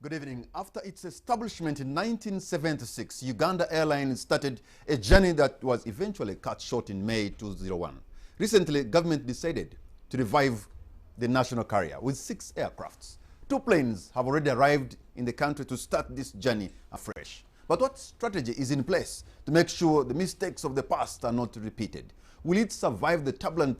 Good evening. After its establishment in 1976, Uganda Airlines started a journey that was eventually cut short in May 2001. Recently, government decided to revive the national carrier with 6 aircrafts. 2 planes have already arrived in the country to start this journey afresh. But what strategy is in place to make sure the mistakes of the past are not repeated? Will it survive the turbulent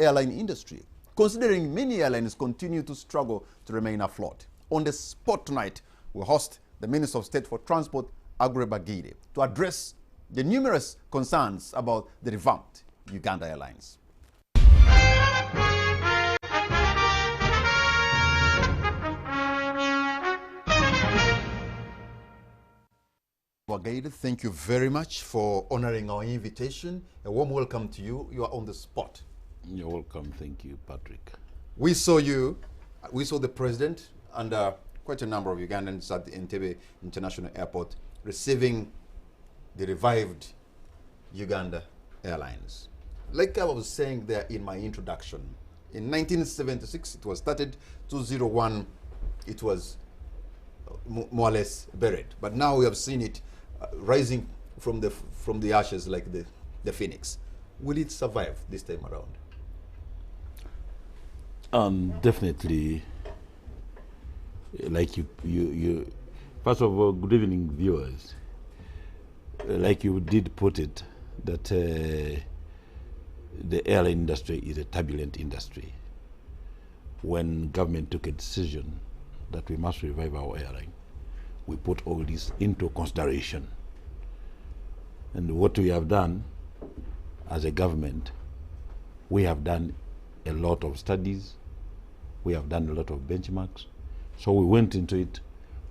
airline industry, considering many airlines continue to struggle to remain afloat? On the spot tonight, we host the Minister of State for Transport, Uganda Airlines, to address the numerous concerns about the revamped Uganda Airlines. Wagade, thank you very much for honoring our invitation. A warm welcome to you. You are on the spot. You're welcome. Thank you, Patrick. We saw you. We saw the president and quite a number of Ugandans at the Entebbe International Airport receiving the revived Uganda Airlines. Like I was saying there in my introduction, in 1976 it was started, 2001 it was more or less buried. But now we have seen it rising from the ashes like the phoenix. Will it survive this time around? Definitely. Like you first of all, good evening, viewers. Like you did put it, that the airline industry is a turbulent industry. When government took a decision that we must revive our airline, we put all this into consideration. And what we have done as a government, we have done a lot of studies, we have done a lot of benchmarks. So we went into it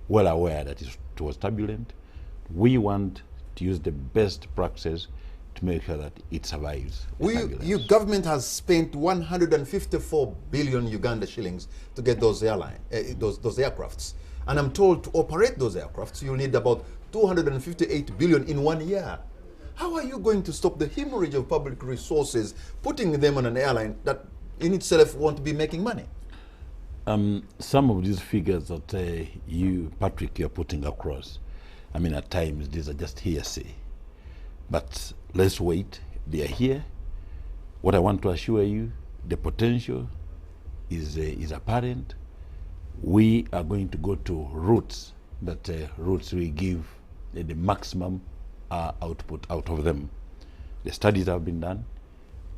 well aware that it was turbulent. We want to use the best practices to make sure that it survives. Your government has spent 154 billion Uganda shillings to get those aircrafts. And I'm told to operate those aircrafts, you'll need about 258 billion in 1 year. How are you going to stop the hemorrhage of public resources, putting them on an airline that in itself won't be making money? Some of these figures that you, Patrick, you're putting across, I mean, at times these are just hearsay. But let's wait. They are here. What I want to assure you, the potential is apparent. We are going to go to routes that routes will give the maximum output out of them. The studies have been done.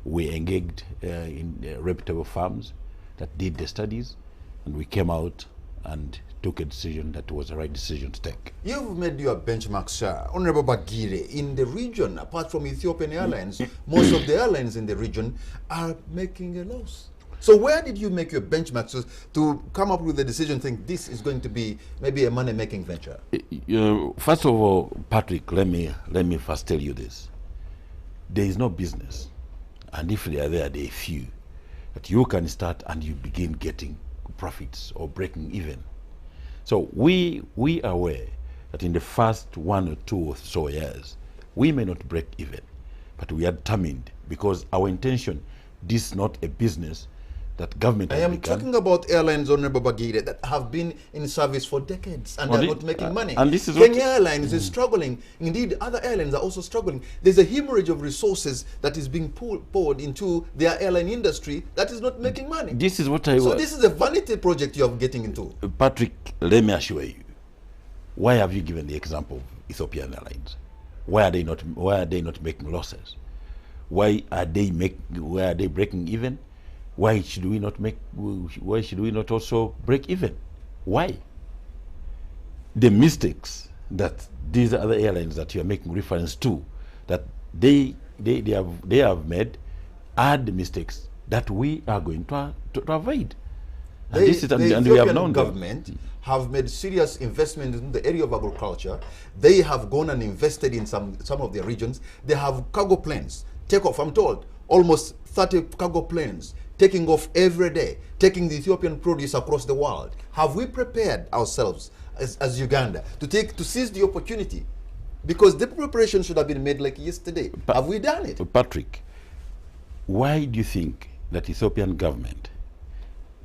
We engaged in reputable firms that did the studies, and we came out and took a decision that was the right decision to take. You've made your benchmark, sir. Honorable Bagire, in the region, apart from Ethiopian Airlines, most of the airlines in the region are making a loss. So where did you make your benchmarks to come up with the decision, think this is going to be maybe a money-making venture? First of all, Patrick, let me first tell you this. There is no business, and if they are there, they are few, that you can start and you begin getting profits or breaking even. So we are aware that in the first 1 or 2 or so years, we may not break even, but we are determined, because our intention, this is not a business that government has begun. Talking about airlines, Honorable Bagire, that have been in service for decades and are not making money. And this is Kenya Airlines is struggling. Indeed, other airlines are also struggling. There's a hemorrhage of resources that is being poured into their airline industry that is not making money. This is what So this is a vanity project you're getting into. Patrick, let me assure you. Why have you given the example of Ethiopian Airlines? Why are they not making losses? Why are they breaking even? Why should we not also break even? Why? The mistakes that these other airlines that you are making reference to, that they have made, are the mistakes that we are going to avoid. And the we have known Ethiopian government have made serious investment in the area of agriculture. They have gone and invested in some of their regions. They have cargo planes take off. I'm told almost 30 cargo planes taking off every day, taking the Ethiopian produce across the world. Have we prepared ourselves as Uganda to seize the opportunity? Because the preparation should have been made like yesterday. Have we done it? Patrick, why do you think that Ethiopian government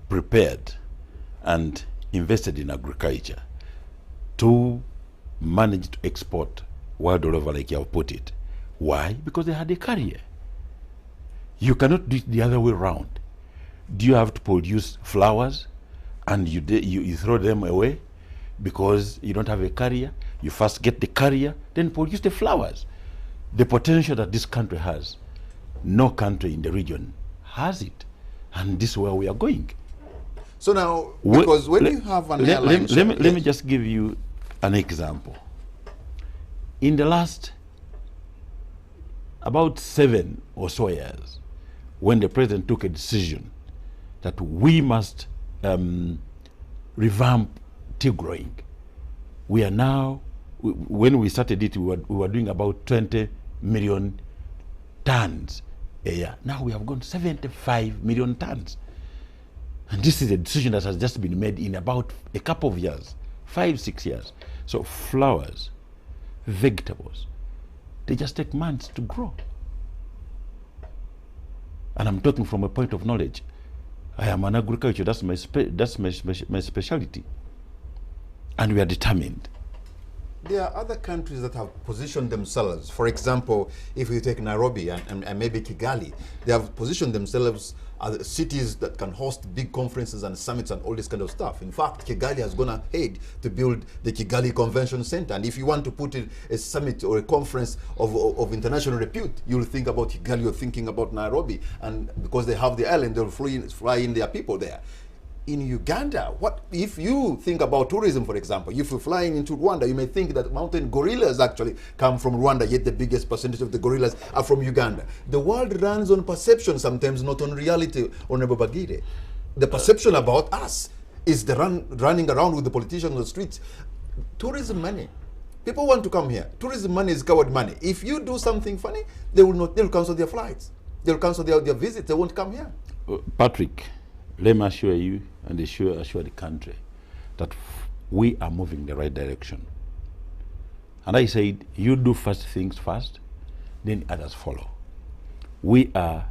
prepared and invested in agriculture to manage to export world all over, like you have put it. Why? Because they had a carrier. You cannot do it the other way around. Do you have to produce flowers and you throw them away because you don't have a carrier? You first get the carrier, then produce the flowers. The potential that this country has, no country in the region has it. And this is where we are going. So now, because when you have an airline... Let me just give you an example. In the last about 7 or so years, when the president took a decision that we must revamp tea growing, we are now, when we started it, we were doing about 20 million tons a year. Now we have gone 75 million tons. And this is a decision that has just been made in about a couple of years, 5-6 years. So flowers, vegetables, they just take months to grow. And I'm talking from a point of knowledge. I am an agriculture, that's my specialty. And we are determined. There are other countries that have positioned themselves. For example, if you take Nairobi and maybe Kigali, they have positioned themselves as cities that can host big conferences and summits and all this kind of stuff. In fact, Kigali has gone ahead to build the Kigali Convention Center. And if you want to put a summit or a conference of international repute, you'll think about Kigali, you're thinking about Nairobi. And because they have the island, they'll fly in their people there. In Uganda, what if you think about tourism, for example, if you're flying into Rwanda, you may think that mountain gorillas actually come from Rwanda, yet the biggest percentage of the gorillas are from Uganda. The world runs on perception sometimes, not on reality, Honorable Bagire. The perception about us is the running around with the politicians on the streets. Tourism money. People want to come here. Tourism money is coward money. If you do something funny, they'll cancel their flights. They'll cancel their visits. They won't come here. Patrick, let me assure you and assure the country that we are moving in the right direction. And I said, you do first things first, then others follow. We are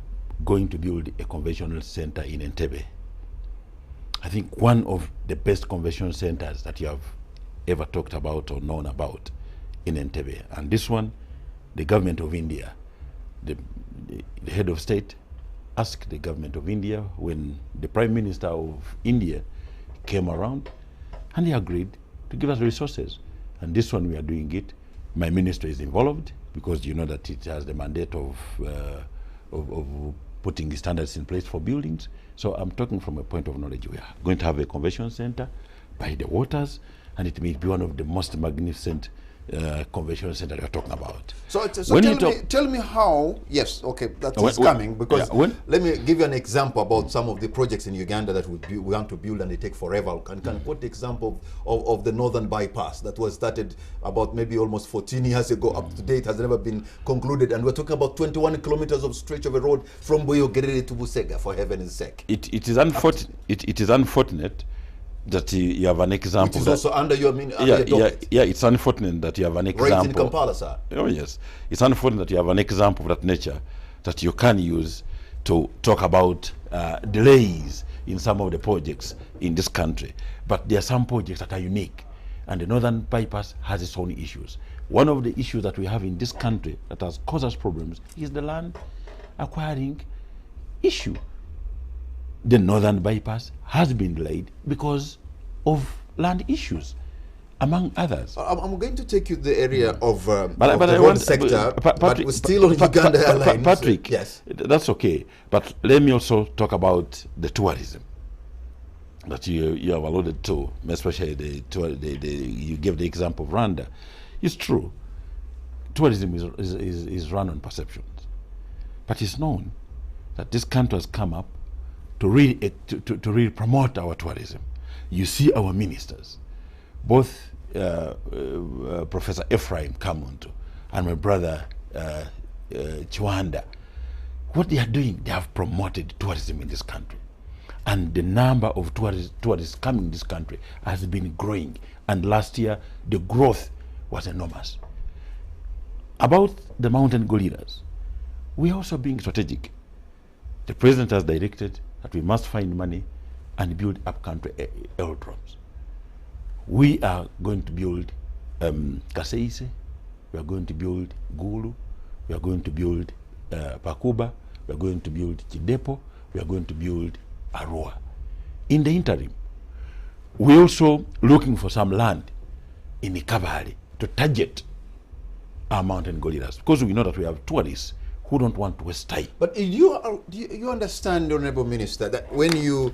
going to build a conventional center in Entebbe. I think one of the best convention centers that you have ever talked about or known about in Entebbe. And this one, the government of India, the head of state, asked the government of India when the Prime Minister of India came around, and he agreed to give us resources. And this one we are doing it. My ministry is involved because you know that it has the mandate of putting standards in place for buildings. So I'm talking from a point of knowledge. We are going to have a convention center by the waters, and it may be one of the most magnificent convention center you're talking about. So tell me how, yes, okay, that is coming, because let me give you an example about some of the projects in Uganda that we want to build and they take forever. Can put the example of the Northern Bypass that was started about maybe almost 14 years ago, up to date, has never been concluded, and we're talking about 21 kilometers of stretch of a road from Boyogerere to Busega, for heaven's sake. It is unfortunate that you have an example. Which is also under your yeah, it's unfortunate that you have an example. Right in Kampala, sir. Oh yes, it's unfortunate that you have an example of that nature that you can use to talk about delays in some of the projects in this country. But there are some projects that are unique, and the Northern Bypass has its own issues. One of the issues that we have in this country that has caused us problems is the land acquiring issue. The Northern Bypass has been delayed because of land issues, among others. I'm going to take you to the area of the road sector, but we're still on Uganda Airlines. Patrick, yes, that's okay. But let me also talk about the tourism that you have alluded to, especially you gave the example of Rwanda. It's true. Tourism is run on perceptions, but it's known that this country has come up to really promote our tourism. You see our ministers, both Professor Ephraim Kamuntu and my brother Chiwanda. What they are doing, they have promoted tourism in this country. And the number of tourists coming in this country has been growing. And last year, the growth was enormous. About the mountain gorillas, we are also being strategic. The president has directed that we must find money and build upcountry aerodromes. We are going to build Kaseise, we are going to build Gulu, we are going to build Pakuba, we are going to build Chidepo, we are going to build Arua. In the interim, we're also looking for some land in Ikabali to target our mountain gorillas, because we know that we have tourists who don't want to waste time. But do you understand, Honorable Minister, that when you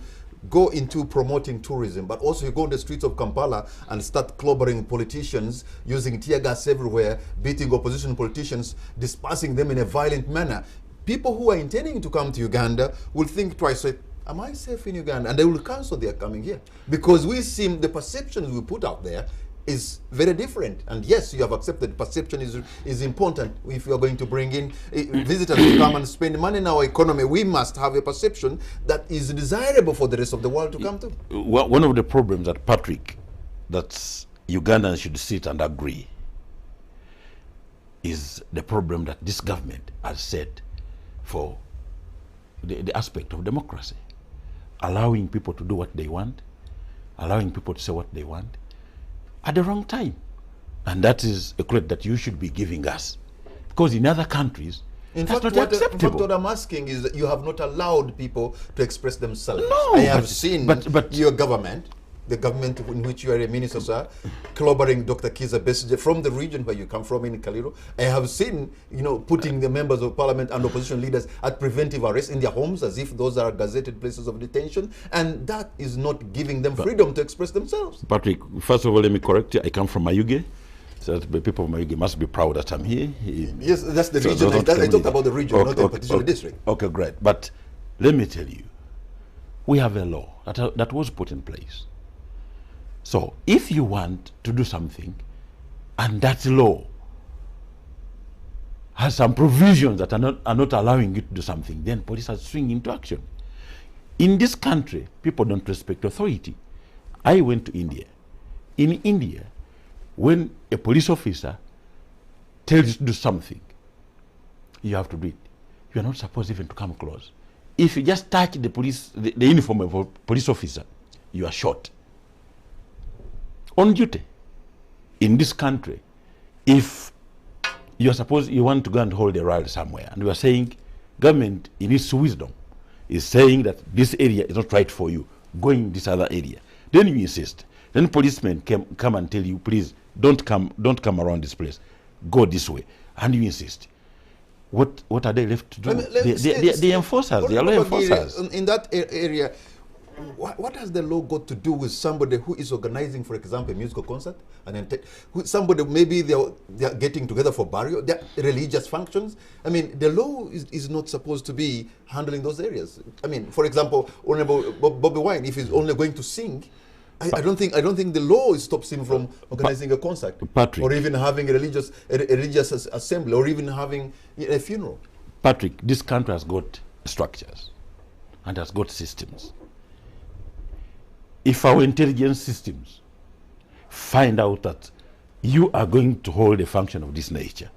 go into promoting tourism, but also you go on the streets of Kampala and start clobbering politicians, using tear gas everywhere, beating opposition politicians, dispersing them in a violent manner, people who are intending to come to Uganda will think twice, say, am I safe in Uganda? And they will cancel their coming here. Because we seem, the perceptions we put out there is very different. And yes, you have accepted perception is important. If you are going to bring in visitors to come and spend money in our economy, we must have a perception that is desirable for the rest of the world to come to. One of the problems that, Patrick, that Ugandans should sit and agree is the problem that this government has set for the aspect of democracy. Allowing people to do what they want, allowing people to say what they want, at the wrong time. And that is a credit that you should be giving us. Because in other countries, in that's fact, not acceptable. What I'm asking is that you have not allowed people to express themselves. No, I have seen but your government, the government in which you are a minister, sir, clobbering Dr. Kiza Besigye from the region where you come from in Kaliro. I have seen, putting the members of parliament and opposition leaders at preventive arrest in their homes as if those are gazetted places of detention, and that is not giving them freedom to express themselves. Patrick, first of all, let me correct you. I come from Mayuge, so that the people of Mayuge must be proud that I'm here. Yes, that's the region. I talked about the region, not the particular district. Okay, great. But let me tell you, we have a law that was put in place. So if you want to do something, and that law has some provisions that are not allowing you to do something, then police are swinging into action. In this country, people don't respect authority. I went to India. In India, when a police officer tells you to do something, you have to do it. You are not supposed even to come close. If you just touch the uniform of a police officer, you are shot. On duty. In this country, if you want to go and hold a rally somewhere, and you are saying, government in its wisdom is saying that this area is not right for you, go in this other area, then you insist. Then policemen come and tell you, please don't come around this place, go this way, and you insist. What are they left to do? The enforcers, they are law enforcers. In that area, what has the law got to do with somebody who is organizing, for example, a musical concert, and then somebody, maybe they are getting together for burial, religious functions? I mean, the law is not supposed to be handling those areas. I mean, for example, Honorable Bobby Wine, if he's only going to sing, I don't think the law stops him from organizing a concert, Patrick, or even having a religious assembly, or even having a funeral. Patrick, this country has got structures and has got systems. If our intelligence systems find out that you are going to hold a function of this nature,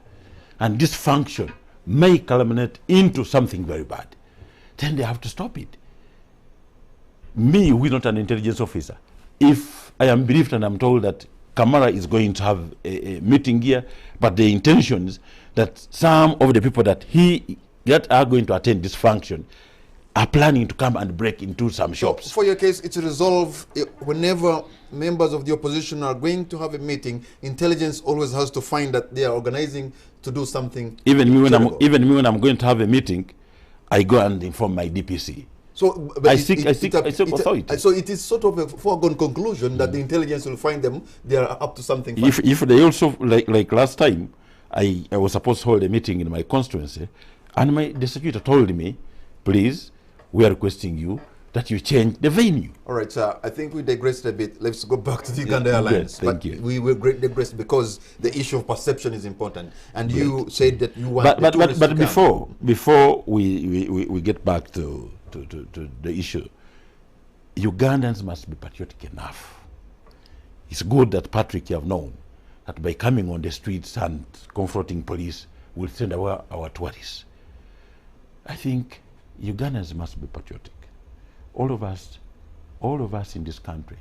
and this function may culminate into something very bad, then they have to stop it. Me, who is not an intelligence officer, if I am briefed and I'm told that Kamara is going to have a meeting here, but the intentions that some of the people that are going to attend this function are planning to come and break into some shops. So for your case, it's resolved whenever members of the opposition are going to have a meeting, intelligence always has to find that they are organizing to do something. Even me when I'm going to have a meeting, I go and inform my DPC. So I seek authority. So it is sort of a foregone conclusion that the intelligence will find them, they are up to something. If they also, like last time, I was supposed to hold a meeting in my constituency, and the secretary told me, please, we are requesting you that you change the venue. All right, sir. I think we digressed a bit. Let's go back to the Uganda Airlines. Thank you. We will digress because the issue of perception is important. And you said that you want. But before we get back to the issue, Ugandans must be patriotic enough. It's good that, Patrick, you have known that by coming on the streets and confronting police, we'll send away our tourists. I think Ugandans must be patriotic. All of us in this country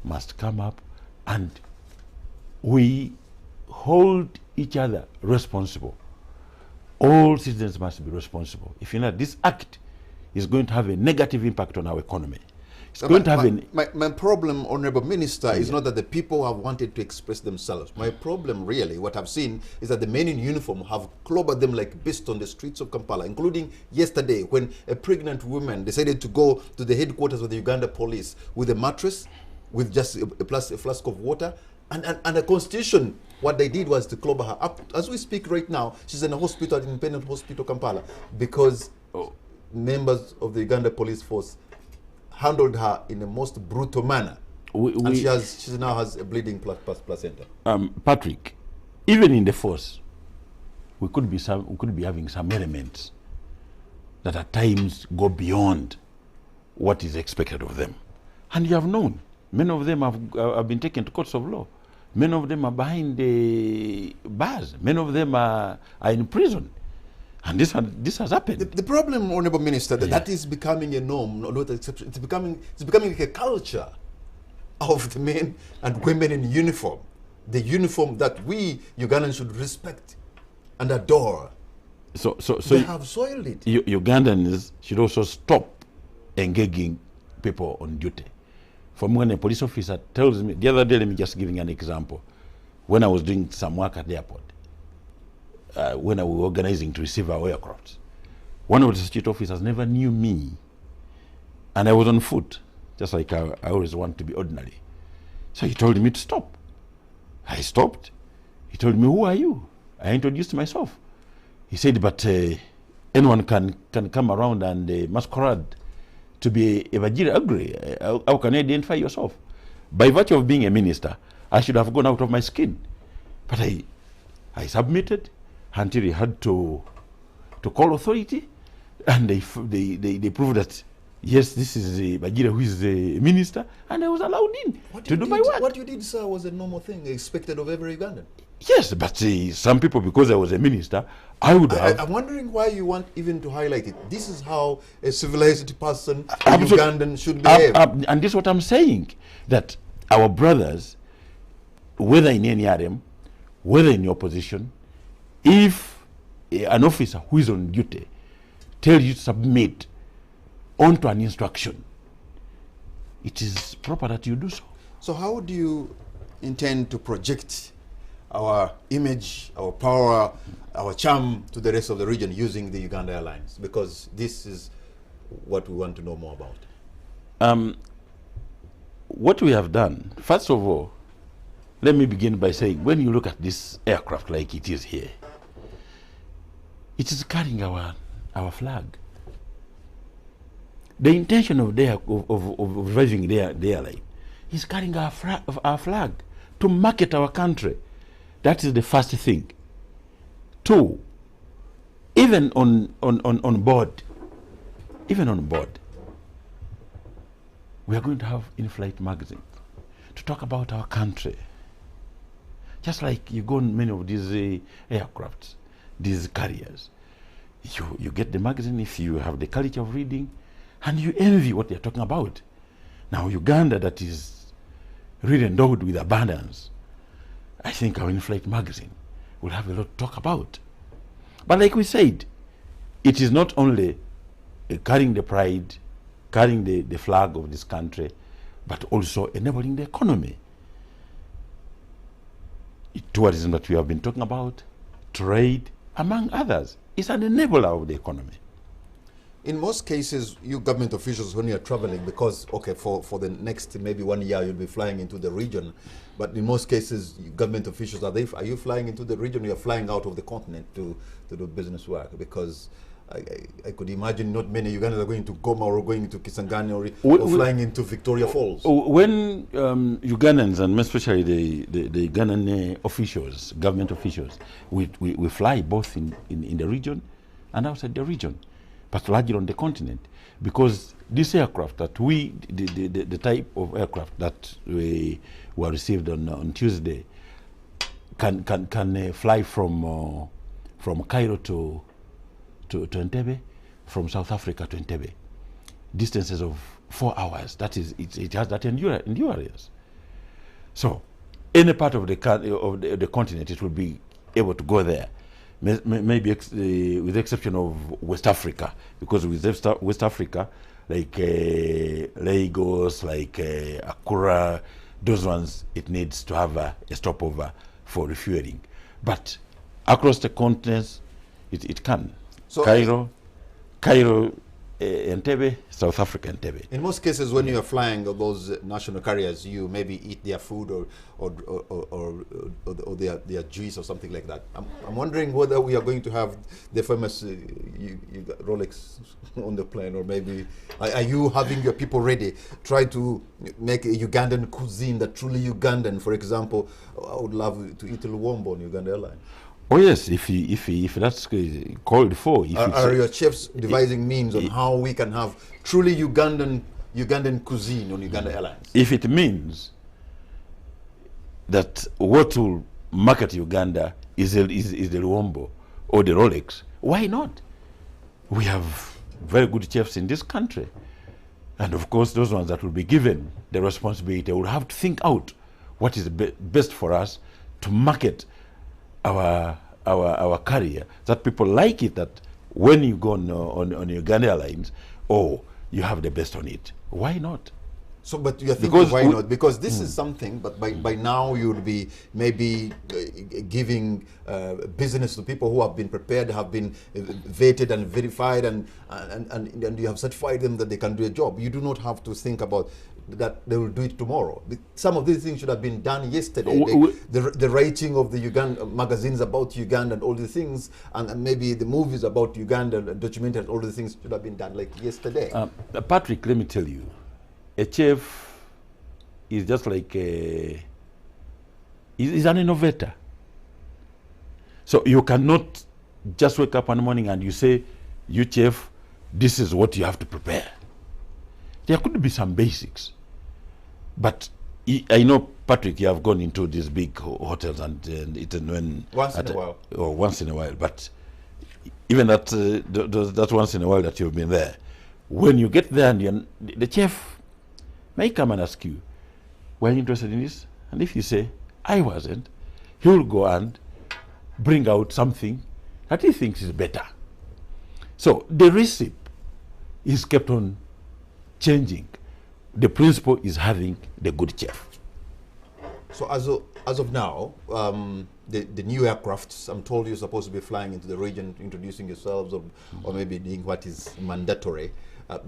must come up and we hold each other responsible. All citizens must be responsible. If you know, this act is going to have a negative impact on our economy. It's going to have my problem, Honorable Minister, is not that the people have wanted to express themselves. My problem, really, what I've seen is that the men in uniform have clobbered them like beasts on the streets of Kampala, including yesterday when a pregnant woman decided to go to the headquarters of the Uganda police with a mattress, with just a flask of water, and the Constitution. What they did was to clobber her up. As we speak right now, she's in a hospital, at Independent Hospital, Kampala, because members of the Uganda police force handled her in the most brutal manner. And she now has a bleeding placenta. Patrick, even in the force, we could be having some elements that at times go beyond what is expected of them. And you have known, many of them have been taken to courts of law. Many of them are behind the bars. Many of them are in prison. And this has happened. The problem, Honorable Minister, that is becoming a norm, not an exception. It's becoming like a culture of the men and women in uniform. The uniform that we Ugandans should respect and adore. So they have soiled it. Ugandans should also stop engaging people on duty. From when a police officer tells me, the other day, let me just give you an example. When I was doing some work at the airport, when I was organizing to receive our aircraft, one of the security officers never knew me, and I was on foot, just like I always want to be ordinary. So he told me to stop. I stopped. He told me, "Who are you?" I introduced myself. He said, "But anyone can come around and masquerade to be a Vajira Agri. How can you identify yourself?" By virtue of being a minister, I should have gone out of my skin. But I submitted until he had to call authority, and they proved that, yes, this is a Vajira who is the minister, and I was allowed in to do my work. What you did, sir, was a normal thing expected of every Ugandan. Yes, but some people, because I was a minister, I would have... I'm wondering why you want even to highlight it. This is how a civilized person, a Ugandan, should behave. And this is what I'm saying, that our brothers, whether in NRM, whether in your position, if an officer who is on duty tells you to submit onto an instruction, it is proper that you do so. So how do you intend to project our image, our power, our charm to the rest of the region using the Uganda Airlines? Because this is what we want to know more about. What we have done, first of all, let me begin by saying, when you look at this aircraft like it is here, it is carrying our flag. The intention of reviving the airline is carrying our flag to market our country. That is the first thing. Two, even on board, we are going to have in-flight magazines to talk about our country. Just like you go on many of these aircrafts, these carriers, you get the magazine if you have the culture of reading, and you envy what they're talking about. Now, Uganda, that is really endowed with abundance, I think our in-flight magazine will have a lot to talk about. But like we said, it is not only carrying the pride, carrying the flag of this country, but also enabling the economy. Tourism that we have been talking about, trade, among others, is an enabler of the economy. In most cases, you government officials, when you're traveling, because, okay, for the next maybe 1 year, you'll be flying into the region, but in most cases, government officials, are you flying into the region, or you're flying out of the continent to do business work? Because I could imagine not many Ugandans are going to Goma or going to Kisangani or flying into Victoria Falls. When Ugandans, and especially the Ugandan officials, government officials, we fly both in the region and outside the region, but largely on the continent, because this aircraft that the type of aircraft that we were received on Tuesday can fly from Cairo to Entebbe, from South Africa to Entebbe, distances of 4 hours. That is, it has that endurance. So any part of the continent, it will be able to go there. Maybe with the exception of West Africa, because with West Africa, like Lagos, like Accra, those ones, it needs to have a stopover for refueling. But across the continents, it can. So Cairo, Entebbe, South Africa, Entebbe. In most cases, when you are flying those national carriers, you maybe eat their food or their juice or something like that. I'm wondering whether we are going to have the famous Rolex on the plane, or maybe are you having your people ready? Try to make a Ugandan cuisine that truly Ugandan. For example, I would love to eat luwombo on Uganda Airlines. Oh yes, if that's called for. Are your chefs devising means on how we can have truly Ugandan cuisine on Uganda Airlines? If it means that what will market Uganda is the luwombo or the Rolex, why not? We have very good chefs in this country, and of course those ones that will be given the responsibility will have to think out what is best for us to market our carrier, that people like it, that when you go on Uganda Airlines, you have the best on it. Why not? So, but you are thinking, why not? Because this is something, but by now you'll be maybe giving business to people who have been prepared, have been vetted and verified, and you have certified them that they can do a job. You do not have to think about that they will do it tomorrow. Some of these things should have been done yesterday. The writing of the Uganda magazines about Uganda and all these things, and maybe the movies about Uganda and documentaries, all these things should have been done like yesterday. Patrick, let me tell you, a chef is just like he's an innovator. So you cannot just wake up one morning and you say, you chef, this is what you have to prepare. There could be some basics. But I know, Patrick, you have gone into these big hotels and once in a while. Or once in a while. But even that once in a while that you've been there, when you get there and the chef may come and ask you, were you interested in this? And if you say, I wasn't, he will go and bring out something that he thinks is better. So the recipe is kept on changing. The principle is having the good chef. So as of now, the new aircrafts, I'm told you're supposed to be flying into the region, introducing yourselves, or maybe doing what is mandatory.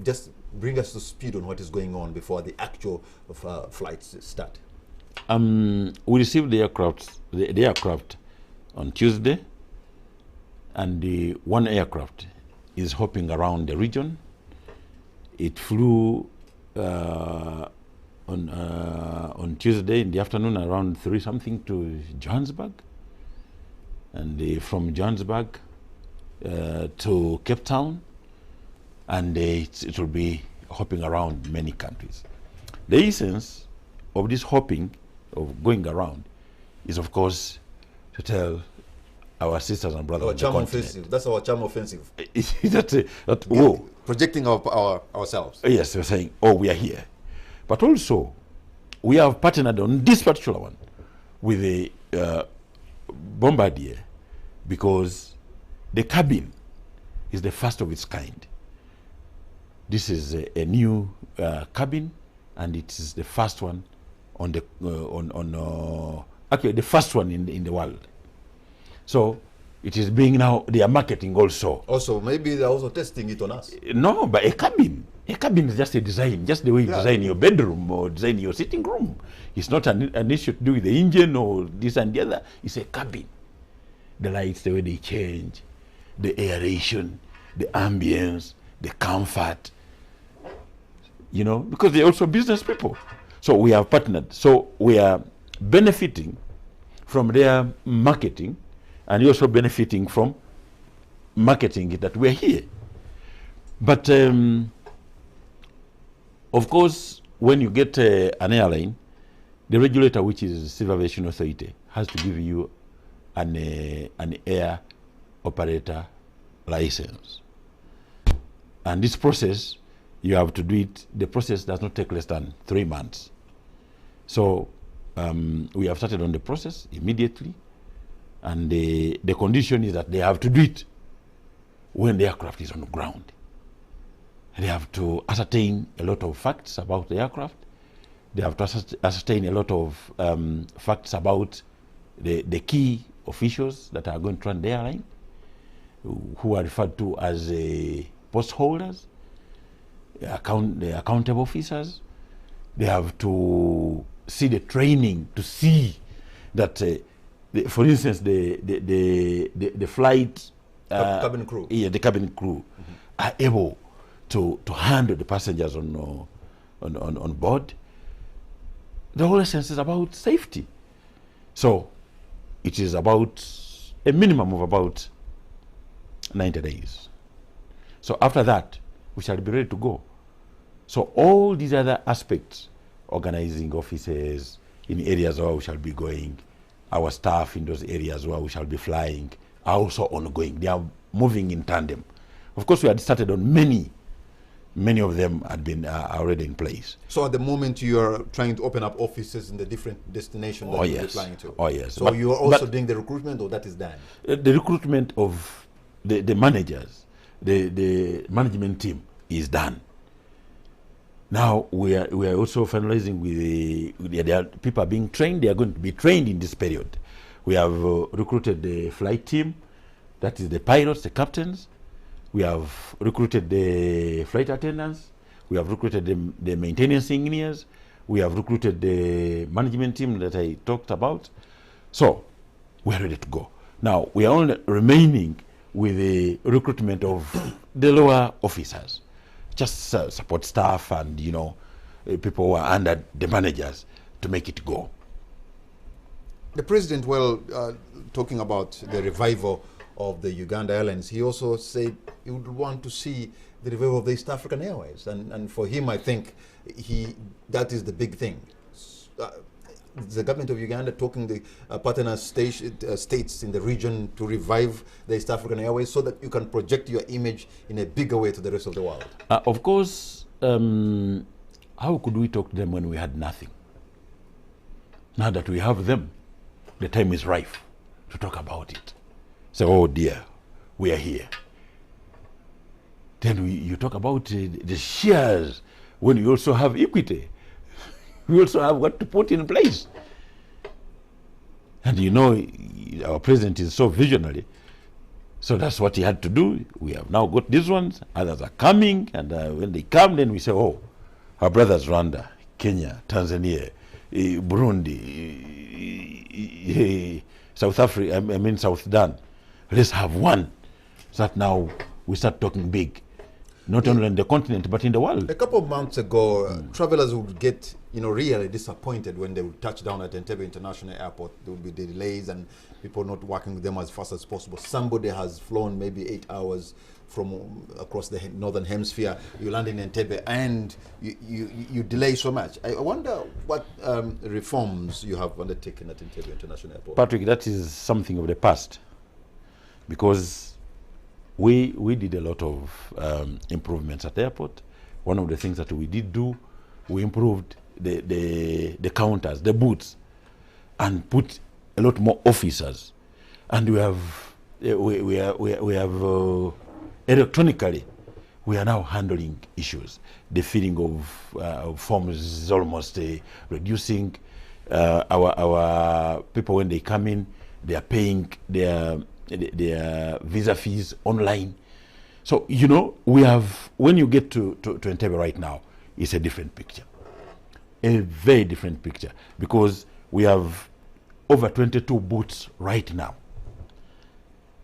Just bring us to speed on what is going on before the actual flights start. We received the aircraft on Tuesday, and the one aircraft is hopping around the region. It flew on Tuesday in the afternoon around 3 something to Johannesburg, and from Johannesburg to Cape Town, and it will be hopping around many countries. The essence of this hopping, of going around, is of course to tell our sisters and brothers. Our charm offensive. That's our charm offensive. Projecting ourselves. Yes, we're saying, we are here. But also, we have partnered on this particular one with the Bombardier, because the cabin is the first of its kind. This is a new cabin, and it is the first one on the actually the first one in the world. So it is being now, they are marketing also. Also, maybe they're also testing it on us. No, but a cabin is just a design, just the way you design your bedroom or design your sitting room. It's not an issue to do with the engine or this and the other. It's a cabin. The lights, the way they change, the aeration, the ambience, the comfort, because they're also business people. So we have partnered. So we are benefiting from their marketing, and you're also benefiting from marketing it that we're here. But of course, when you get an airline, the regulator, which is Civil Aviation Authority, has to give you an air operator license. And this process, you have to do it. The process does not take less than 3 months. So we have started on the process immediately, and the condition is that they have to do it when the aircraft is on the ground. They have to ascertain a lot of facts about the aircraft. They have to ascertain a lot of facts about the key officials that are going to run the airline, who are referred to as post holders, the accountable officers. They have to see the training to see that, for instance, the flight cabin crew. Yeah, the cabin crew are able to handle the passengers on board. The whole essence is about safety. So it is about a minimum of about 90 days. So after that, we shall be ready to go. So all these other aspects, organizing offices in areas where we shall be going, our staff in those areas where we shall be flying, are also ongoing. They are moving in tandem. Of course, we had started on many of them had been already in place. So at the moment you are trying to open up offices in the different destinations that you're flying to? Oh yes. So you are also doing the recruitment, or that is done? The recruitment of the managers, the management team is done. Now we are also finalizing with the people are being trained. They are going to be trained in this period. We have recruited the flight team, that is the pilots, the captains. We have recruited the flight attendants. We have recruited the maintenance engineers. We have recruited the management team that I talked about. So we are ready to go. Now we are only remaining with the recruitment of the lower officers, just support staff and people who are under the managers to make it go. The president, talking about the revival of the Uganda Airlines, he also said he would want to see the revival of the East African Airways, and for him, I think that is the big thing. The government of Uganda talking the partner states in the region to revive the East African Airways so that you can project your image in a bigger way to the rest of the world. Of course, how could we talk to them when we had nothing? Now that we have them, the time is ripe to talk about it. So, oh dear, we are here. Then you talk about the shares when you also have equity. We also have what to put in place. And our president is so visionary. So that's what he had to do. We have now got these ones. Others are coming. And when they come, then we say, oh, our brothers Rwanda, Kenya, Tanzania, Burundi, South Africa, South Sudan. Let's have one. So that now we start talking big. Not only in the continent, but in the world. A couple of months ago, travelers would get, really disappointed when they would touch down at Entebbe International Airport. There would be delays and people not working with them as fast as possible. Somebody has flown maybe 8 hours from across the northern hemisphere. You land in Entebbe and you delay so much. I wonder what reforms you have undertaken at Entebbe International Airport. Patrick, that is something of the past, because we did a lot of improvements at the airport. One of the things that we did do, we improved the counters, the booths, and put a lot more officers. And we have electronically, we are now handling issues. The filling of forms is almost reducing. Our people, when they come in, they are paying their visa fees online. So, we have, when you get to Entebbe right now, it's a different picture. A very different picture, because we have over 22 booths right now.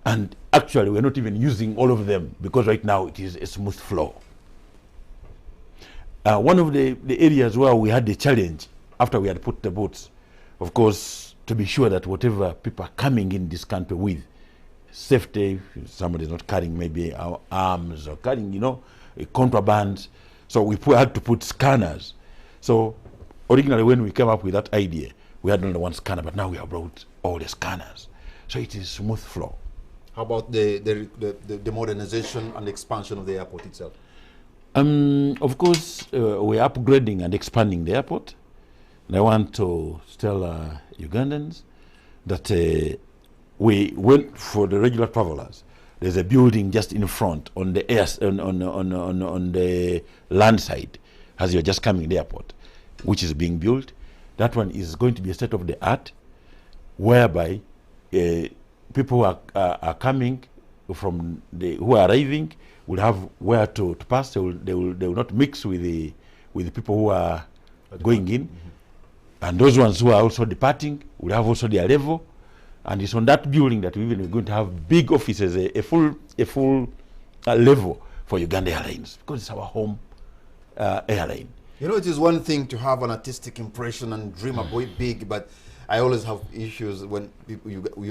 And actually, we're not even using all of them, because right now it is a smooth flow. One of the areas where we had the challenge, after we had put the booths, of course, to be sure that whatever people are coming in this country with, safety, somebody is not carrying maybe our arms or carrying, contraband. So we had to put scanners. So originally when we came up with that idea, we had only one scanner, but now we have brought all the scanners. So it is smooth flow. How about the modernization and expansion of the airport itself? Of course, we're upgrading and expanding the airport. And I want to tell Ugandans that we went for the regular travelers. There's a building just in front on the on the land side as you're just coming to the airport, which is being built. That one is going to be a state of the art, whereby people who are coming from who are arriving will have where to pass. They will not mix with the people who are going in, and those ones who are also departing will have also their level. And it's on that building that we're going to have big offices, a full level for Uganda Airlines, because it's our home airline. You know, it is one thing to have an artistic impression and dream about big, but I always have issues when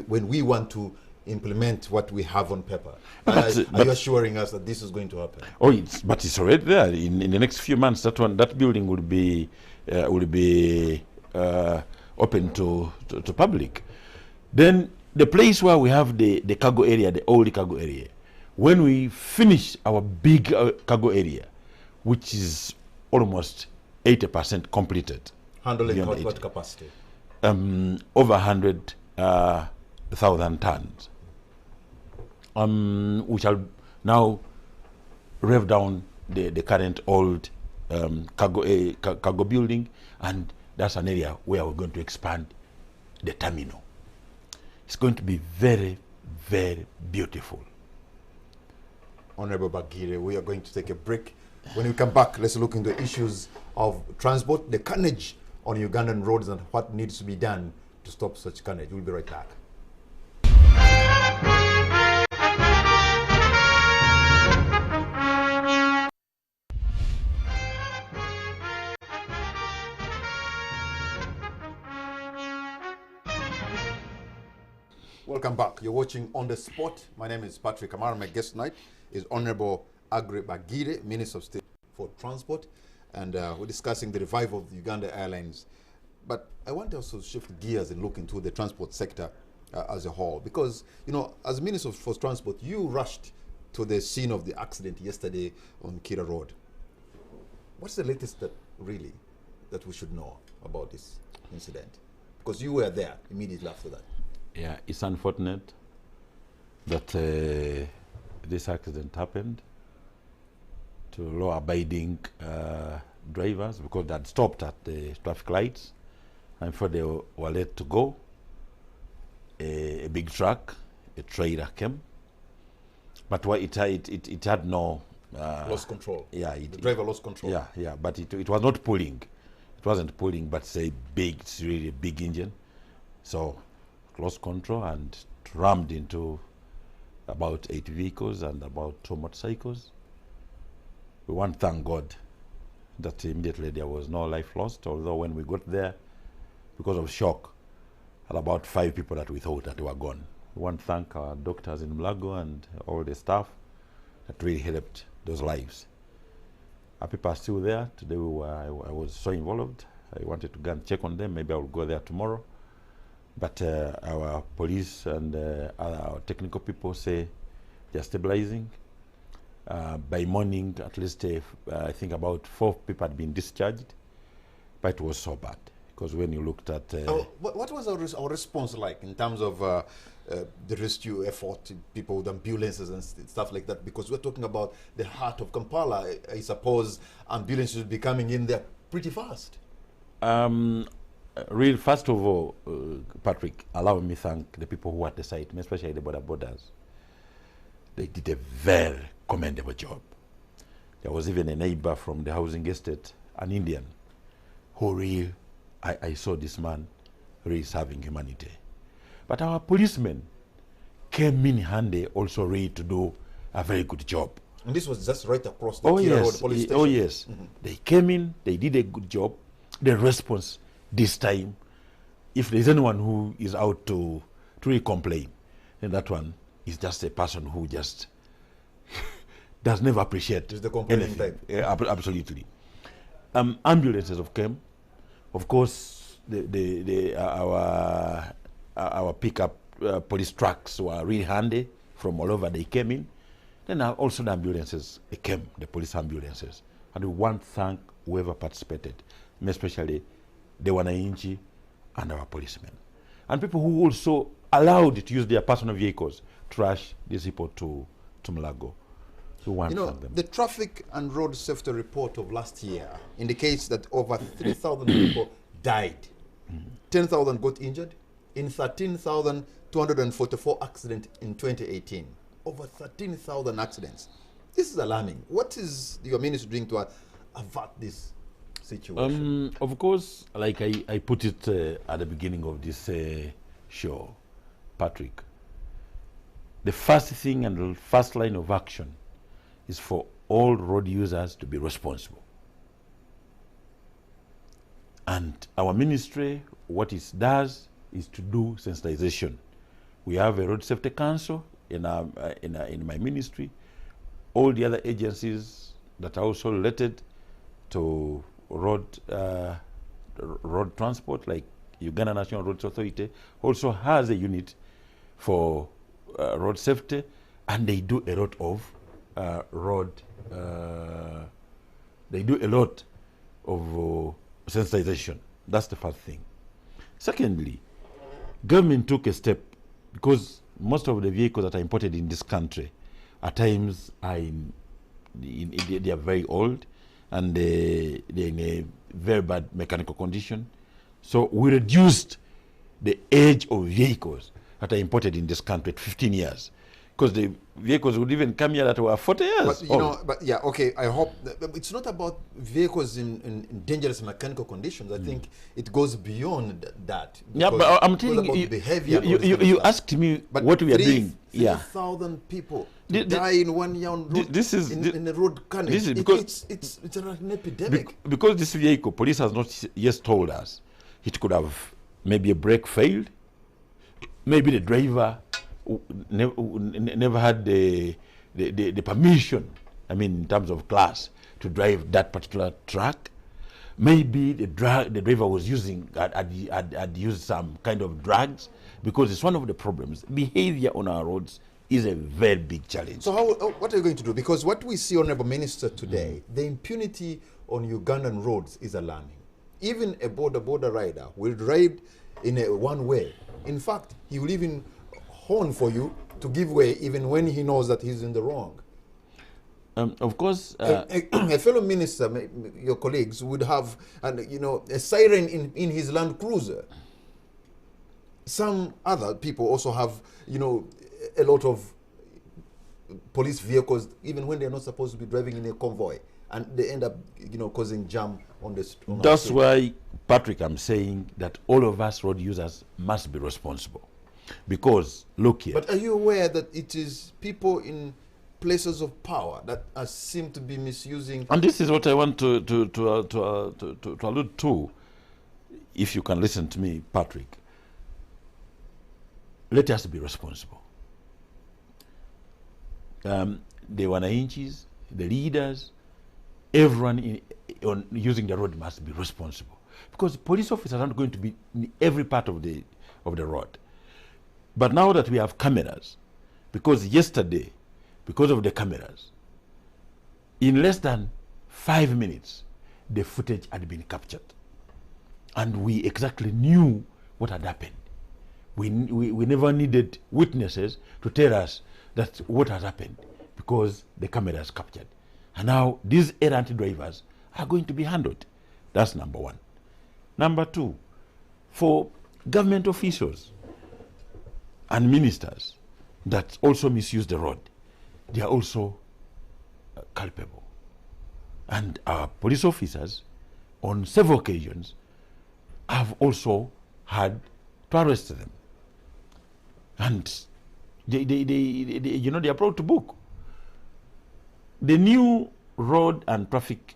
when we want to implement what we have on paper. Are you assuring us that this is going to happen? Oh, but it's already there. In the next few months, that building will be open to public. Then the place where we have the cargo area, the old cargo area, when we finish our big cargo area, which is almost 80% completed. Handling what capacity? Over 100,000 tons. We shall now rev down the current old cargo building, and that's an area where we're going to expand the terminal. It's going to be very, very beautiful. Honorable Bagire, we are going to take a break. When we come back, let's look into issues of transport, the carnage on Ugandan roads, and what needs to be done to stop such carnage. We'll be right back. Welcome back. You're watching On the Spot. My name is Patrick Amara. My guest tonight is Honorable Aggrey Bagire, Minister of State for Transport, and we're discussing the revival of the Uganda Airlines. But I want to also shift gears and look into the transport sector as a whole, because, you know, as Minister for Transport, you rushed to the scene of the accident yesterday on Kira Road. What's the latest that we should know about this incident? Because you were there immediately after that. Yeah, it's unfortunate that this accident happened to law-abiding drivers, because they had stopped at the traffic lights, and before they were let to go, a big truck, a trailer came, but it had no lost control. Yeah, the driver lost control. Yeah, but it was not pulling. It wasn't pulling, but it's really a big engine, so lost control and rammed into about 8 vehicles and about 2 motorcycles. We want to thank God that immediately there was no life lost, although when we got there, because of shock, had about 5 people that we thought that they were gone. We want to thank our doctors in Mulago and all the staff that really helped those lives. Our people are still there. Today I was so involved. I wanted to go and check on them. Maybe I will go there tomorrow. But our police and our technical people say they're stabilizing. By morning, at least I think about 4 people had been discharged, but it was so bad. Because when you looked at... what was our response like in terms of the rescue effort, people with ambulances and stuff like that? Because we're talking about the heart of Kampala. I suppose ambulances will be coming in there pretty fast. Real, first of all, Patrick, allow me to thank the people who were at the site, especially the border borders. They did a very commendable job. There was even a neighbor from the housing estate, an Indian, who I saw this man really serving humanity. But our policemen came in handy also really to do a very good job. And this was just right across the Kira Road police station? Oh yes, They came in, they did a good job. The response this time, if there's anyone who is out to really complain, then that one is just a person who just does never appreciate the complaining type. Yeah, absolutely. Ambulances have come. Of course, our pickup police trucks were really handy from all over. They came in. Then also the ambulances came, the police ambulances. And we want to thank whoever participated, especially the wananchi, and our policemen. And people who also allowed to use their personal vehicles to rush these people to Mulago. So one of them. The Traffic and Road Safety Report of last year indicates that over 3,000 people died. 10,000 got injured in 13,244 accidents in 2018. Over 13,000 accidents. This is alarming. What is your ministry doing to avert this situation? Of course, like I put it at the beginning of this show, Patrick, the first thing and the first line of action is for all road users to be responsible. And our ministry, what it does is to do sensitization. We have a road safety council in my ministry. All the other agencies that are also related to road transport, like Uganda National Roads Authority, also has a unit for road safety, and they do a lot of sensitization. That's the first thing. Secondly, government took a step, because most of the vehicles that are imported in this country at times are they are very old, and they're in a very bad mechanical condition. So we reduced the age of vehicles that are imported in this country to 15 years. Because the vehicles would even come here that were 40 years old. I hope it's not about vehicles in dangerous mechanical conditions. I think it goes beyond that. Yeah, but I'm telling you, behavior. You asked me what we are doing. 3,000 people die in 1 year on road. In the road carnage. This is because it's an epidemic. Because this vehicle, police has not yet told us. It could have maybe a brake failed, maybe the driver never had the permission, I mean, in terms of class, to drive that particular truck. Maybe the driver was had used some kind of drugs, because it's one of the problems. Behavior on our roads is a very big challenge. So what are you going to do? Because what we see, Honorable Minister, today, the impunity on Ugandan roads is alarming. Even a border rider will ride in a one way. In fact, he will even horn for you to give way even when he knows that he's in the wrong. Of course, a fellow minister, your colleagues, would have a siren in his Land Cruiser. Some other people also have a lot of police vehicles, even when they're not supposed to be driving in a convoy, and they end up causing jam on the street. That's why, Patrick, I'm saying that all of us road users must be responsible. Because, look here. But are you aware that it is people in places of power that seem to be misusing? And this is what I want to allude to. If you can listen to me, Patrick. Let us be responsible. The wananchis, the leaders, everyone on using the road must be responsible. Because police officers aren't going to be in every part of the road. But now that we have cameras, because yesterday, because of the cameras, in less than 5 minutes, the footage had been captured. And we exactly knew what had happened. We never needed witnesses to tell us that what has happened, because the cameras captured. And now these errant drivers are going to be handled. That's number one. Number two, for government officials and ministers that also misuse the road, they are also culpable. And our police officers, on several occasions, have also had to arrest them. And they are proud to book. The new Road and Traffic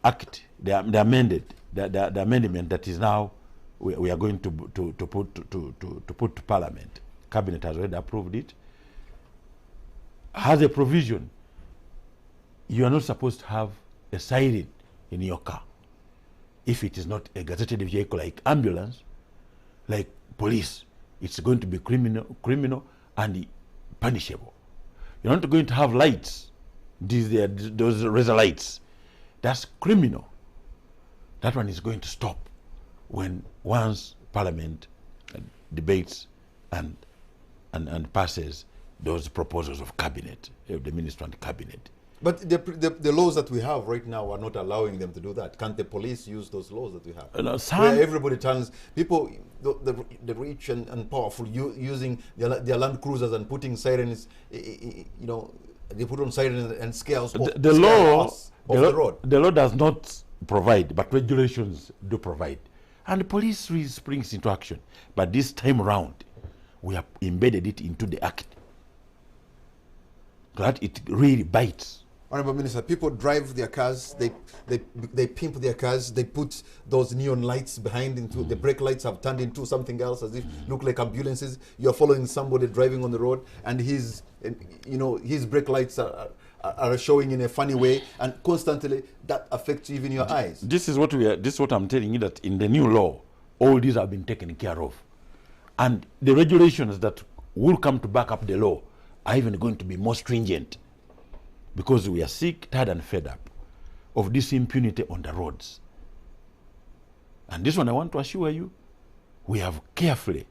Act, the amendment that is now we are going to put to Parliament. Cabinet has already approved it. Has a provision. You are not supposed to have a siren in your car if it is not a gazetted vehicle like ambulance, like police. It's going to be criminal and punishable. You're not going to have lights. Those razor lights. That's criminal. That one is going to stop when once Parliament debates and passes those proposals of cabinet, the minister and cabinet. But the laws that we have right now are not allowing them to do that. Can't the police use those laws that we have? Where everybody turns, people, the rich and powerful, using their Land Cruisers and putting sirens, you know, they put on sirens and scares the law off the road. The law does not provide, but regulations do provide. And the police springs into action. But this time around, we have embedded it into the act. That it really bites. Honorable Minister, people drive their cars, they pimp their cars, they put those neon lights behind into the brake lights have turned into something else, as if look like ambulances. You're following somebody driving on the road, and his brake lights are showing in a funny way, and constantly that affects even your eyes. This is what I'm telling you, that in the new law, all these have been taken care of, and the regulations that will come to back up the law are even going to be more stringent, because we are sick, tired, and fed up of this impunity on the roads. And this one, I want to assure you, we have carefully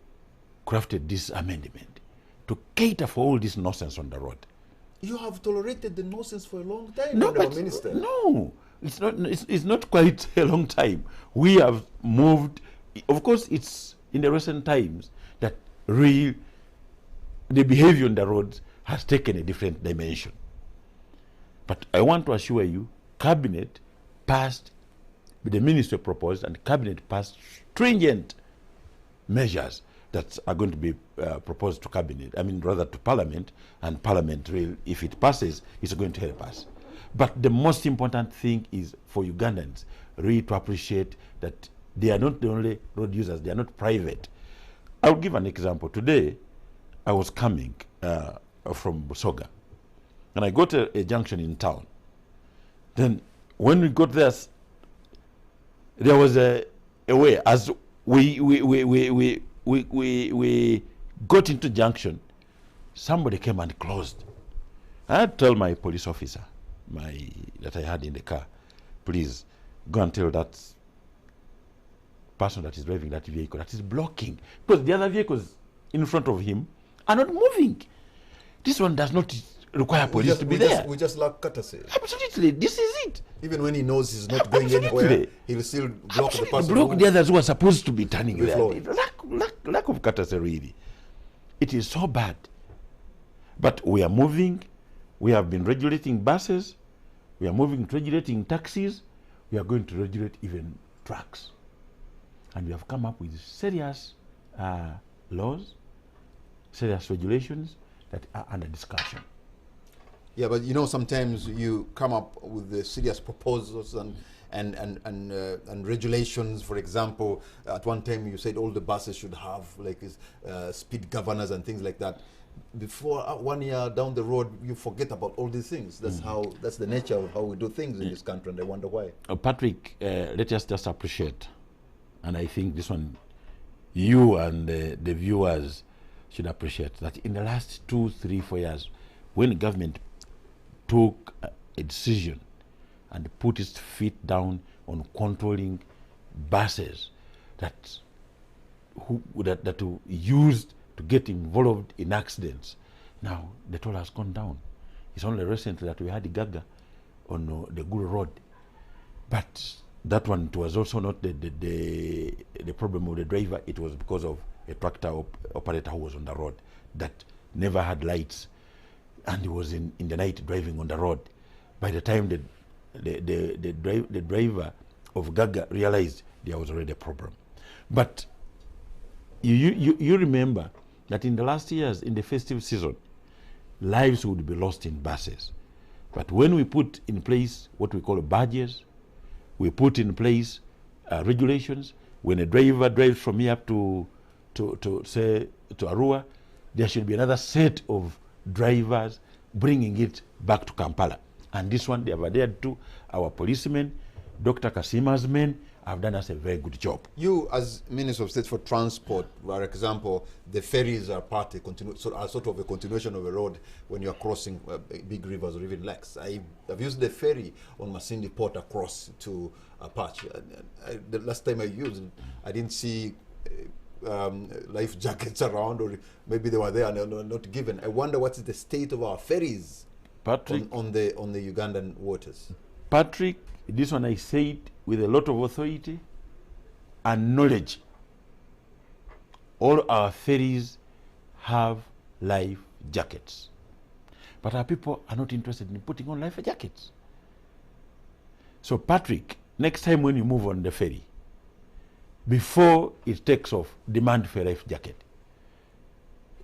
crafted this amendment to cater for all this nonsense on the road. You have tolerated the nonsense for a long time, no, but Minister. No, it's not. It's not quite a long time. We have moved. Of course, it's in the recent times that the behavior on the roads has taken a different dimension. But I want to assure you, Cabinet passed, the Minister proposed, and Cabinet passed stringent measures that are going to be proposed to Cabinet, rather to Parliament, and Parliament, if it passes, is going to help us. But the most important thing is for Ugandans really to appreciate that they are not the only road users, they are not private. I'll give an example. Today, I was coming from Busoga, and I got to a junction in town. Then when we got there, there was a way, as we got into junction, somebody came and closed. I had to tell my police officer that I had in the car, please go and tell that person that is driving that vehicle that is blocking, because the other vehicles in front of him are not moving. This one does not require police to be there. We just lack courtesy. Absolutely, this is it. Even when he knows he's not going anywhere, he will still block the person. Block the others who are supposed to be turning there. Lack of courtesy, really. It is so bad. But we are moving. We have been regulating buses. We are moving to regulating taxis. We are going to regulate even trucks. And we have come up with serious laws, serious regulations that are under discussion. Yeah, but you know, sometimes you come up with the serious proposals and regulations. For example, at one time you said all the buses should have like speed governors and things like that. Before 1 year down the road, you forget about all these things. That's that's the nature of how we do things in this country, and I wonder why. Patrick, let us just appreciate, and I think this one, you and the viewers should appreciate that in the last 2, 3, 4 years, when the government took a decision and put its feet down on controlling buses that used to get involved in accidents, now the toll has gone down. It's only recently that we had the Gaga on the Guru Road, but that one, it was also not the problem of the driver. It was because of a tractor operator who was on the road that never had lights, and he was in the night driving on the road. By the time the driver of Gaga realized there was already a problem. But you remember that in the last years, in the festive season, lives would be lost in buses. But when we put in place what we call badges, we put in place regulations. When a driver drives from here up to Arua, there should be another set of drivers bringing it back to Kampala. And this one, they have adhered to our policemen, Dr. Kasima's men, have done us a very good job. You, as Minister of State for Transport, for example, the ferries are sort of a continuation of a road when you are crossing big rivers or even lakes. I've used the ferry on Masindi Port across to Apache. The last time I used it, I didn't see life jackets around, or maybe they were there and not given. I wonder what is the state of our ferries, Patrick, on the Ugandan waters. Patrick, this one I said with a lot of authority and knowledge. All our ferries have life jackets, but our people are not interested in putting on life jackets. So Patrick, next time when you move on the ferry, before it takes off, demand for a life jacket.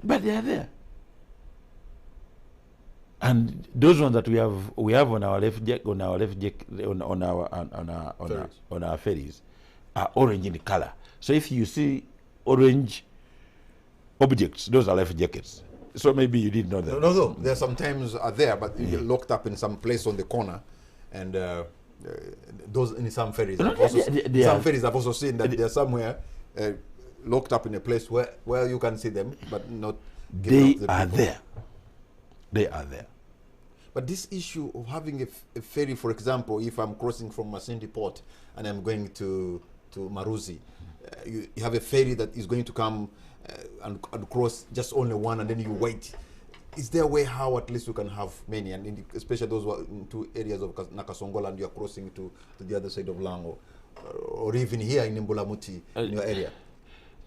But they are there. And those ones that we have on our on our ferries are orange in color. So if you see orange objects, those are life jackets. So maybe you didn't know that. No. There sometimes are there, but you get locked up in some place on the corner, and those in some ferries. Some ferries I've also seen that they're somewhere locked up in a place where you can see them, but not. They are there. They are there. But this issue of having a ferry, for example, if I'm crossing from Masindi Port and I'm going to Maruzi, you have a ferry that is going to come and cross just only one, and then you wait. Is there a way how at least you can have many, and especially those who are into areas of Nakasongola and you are crossing to the other side of Lango, or even here in Mbulamuti in your area?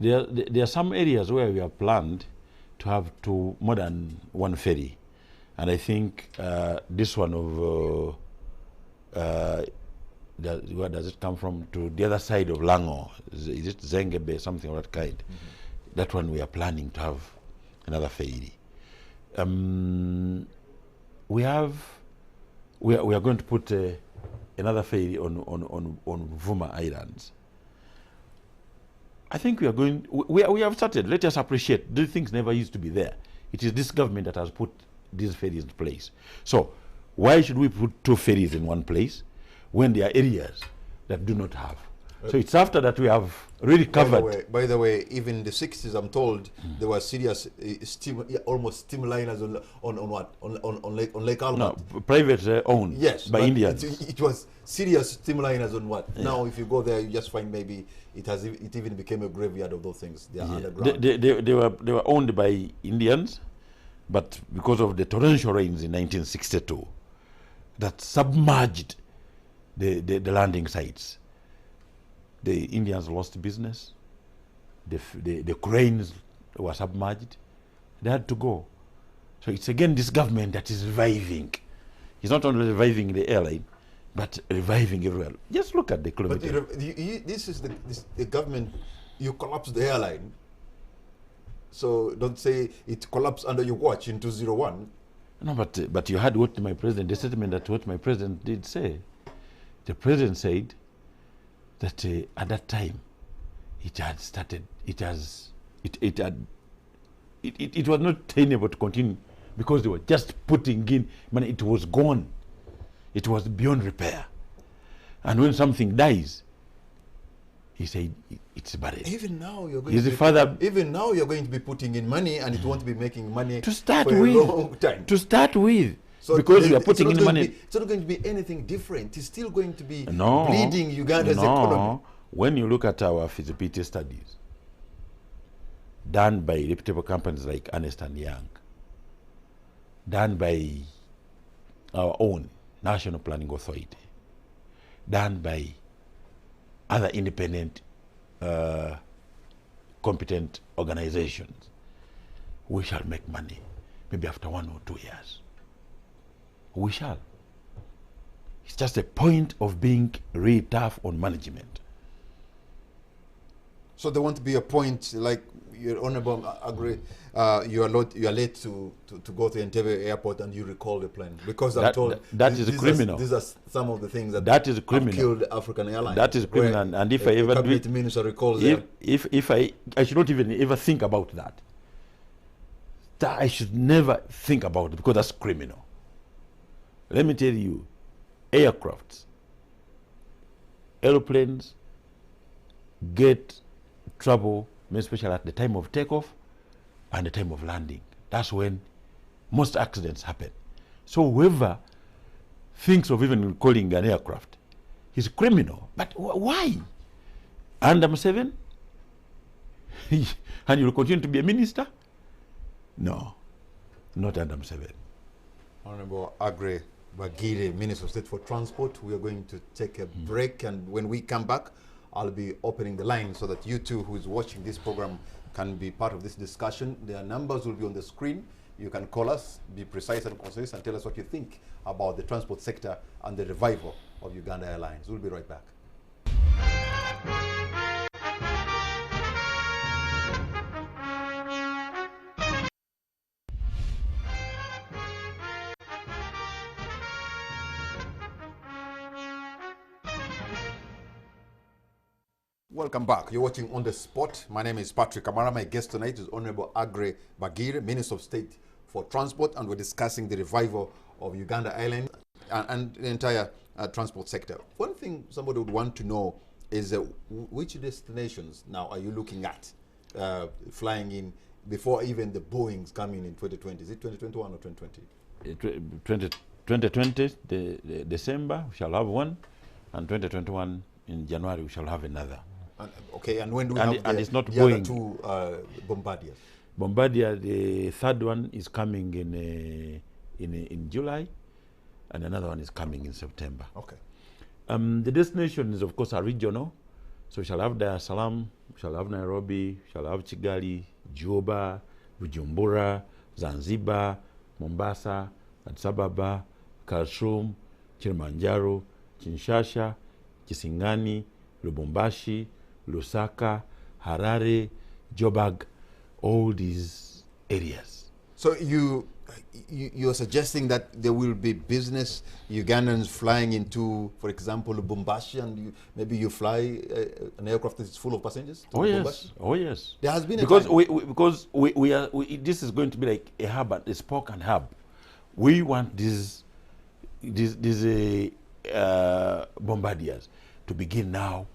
There are some areas where we have planned to have more than one ferry, and I think this one of where does it come from, to the other side of Lango? Is it Zengebe, something of that kind? Mm-hmm. That one we are planning to have another ferry. We are going to put another ferry on Vuma Islands. I think we have started. Let us appreciate these things never used to be there. It is this government that has put these ferries in place. So why should we put two ferries in one place when there are areas that do not have? So it's after that we have really covered. By the way, even in the 60s, I'm told there were serious almost steam liners on Lake Albert. No, private owned. Yes, by Indians. It was serious steam liners on what? Yeah. Now, if you go there, you just find maybe it even became a graveyard of those things. They are underground. They were owned by Indians, but because of the torrential rains in 1962, that submerged the landing sites. The Indians lost business. The cranes were submerged. They had to go. So it's again this government that is reviving. It's not only reviving the airline, but reviving everywhere. Just look at the kilometer. But this is the government. You collapsed the airline. So don't say it collapsed under your watch in 2001. No, but you heard what my president, the statement that what my president did say. The president said that at that time it was not tenable to continue because they were just putting in money. It was gone. It was beyond repair. And when something dies, he said it's buried. Even now you're going to be putting in money, and it won't be making money to start for with. a long time. To start with. So because you are putting in money. It's not going to be anything different. It's still going to be bleeding Uganda's economy. When you look at our feasibility studies done by reputable companies like Ernst & Young, done by our own National Planning Authority, done by other independent competent organizations, we shall make money maybe after 1 or 2 years. We shall. It's just a point of being really tough on management. So there won't be a point like your honorable agree. You are late to go to Entebbe airport and you recall the plane because I'm told that is criminal. These are some of the things that is criminal. Have killed African Airlines. That is criminal. And if I ever do it, minister recalls if I should not even ever think about that. That I should never think about it because that's criminal. Let me tell you, aircrafts, aeroplanes, get trouble, especially at the time of takeoff and the time of landing. That's when most accidents happen. So whoever thinks of even calling an aircraft, he's a criminal. But why? And I'm 7? And you'll continue to be a minister? No, not under 7. Honorable Agre Bagire, Minister of State for Transport. We are going to take a break, and when we come back, I'll be opening the line so that you too, who is watching this program, can be part of this discussion. Their numbers will be on the screen. You can call us, be precise and concise, and tell us what you think about the transport sector and the revival of Uganda Airlines. We'll be right back. Welcome back. You're watching On the Spot. My name is Patrick Amara. My guest tonight is Honorable Agre Bagire, Minister of State for Transport, and we're discussing the revival of Uganda Airlines and the entire transport sector. One thing somebody would want to know is which destinations now are you looking at flying in before even the Boeings come in 2020? Is it 2021 or 2020? 2020, December, we shall have one, and 2021 in January, we shall have another. Okay, and when do we have it's not the Boeing. other two Bombardiers? Bombardier, the third one is coming in July, and another one is coming in September. Okay. The destinations, of course, are regional. So we shall have Dar es Salaam, we shall have Nairobi, we shall have Kigali, Juba, Bujumbura, Zanzibar, Mombasa, Addis Ababa, Khartoum, Kilimanjaro, Kinshasa, Kisangani, Lubumbashi, Lusaka, Harare, Joburg, all these areas. So you're suggesting that there will be business Ugandans flying into, for example, Lubumbashi, and maybe you fly an aircraft that is full of passengers? Oh yes, oh yes. There has been because this is going to be like a hub, a spoke and hub. We want these bombardiers to begin now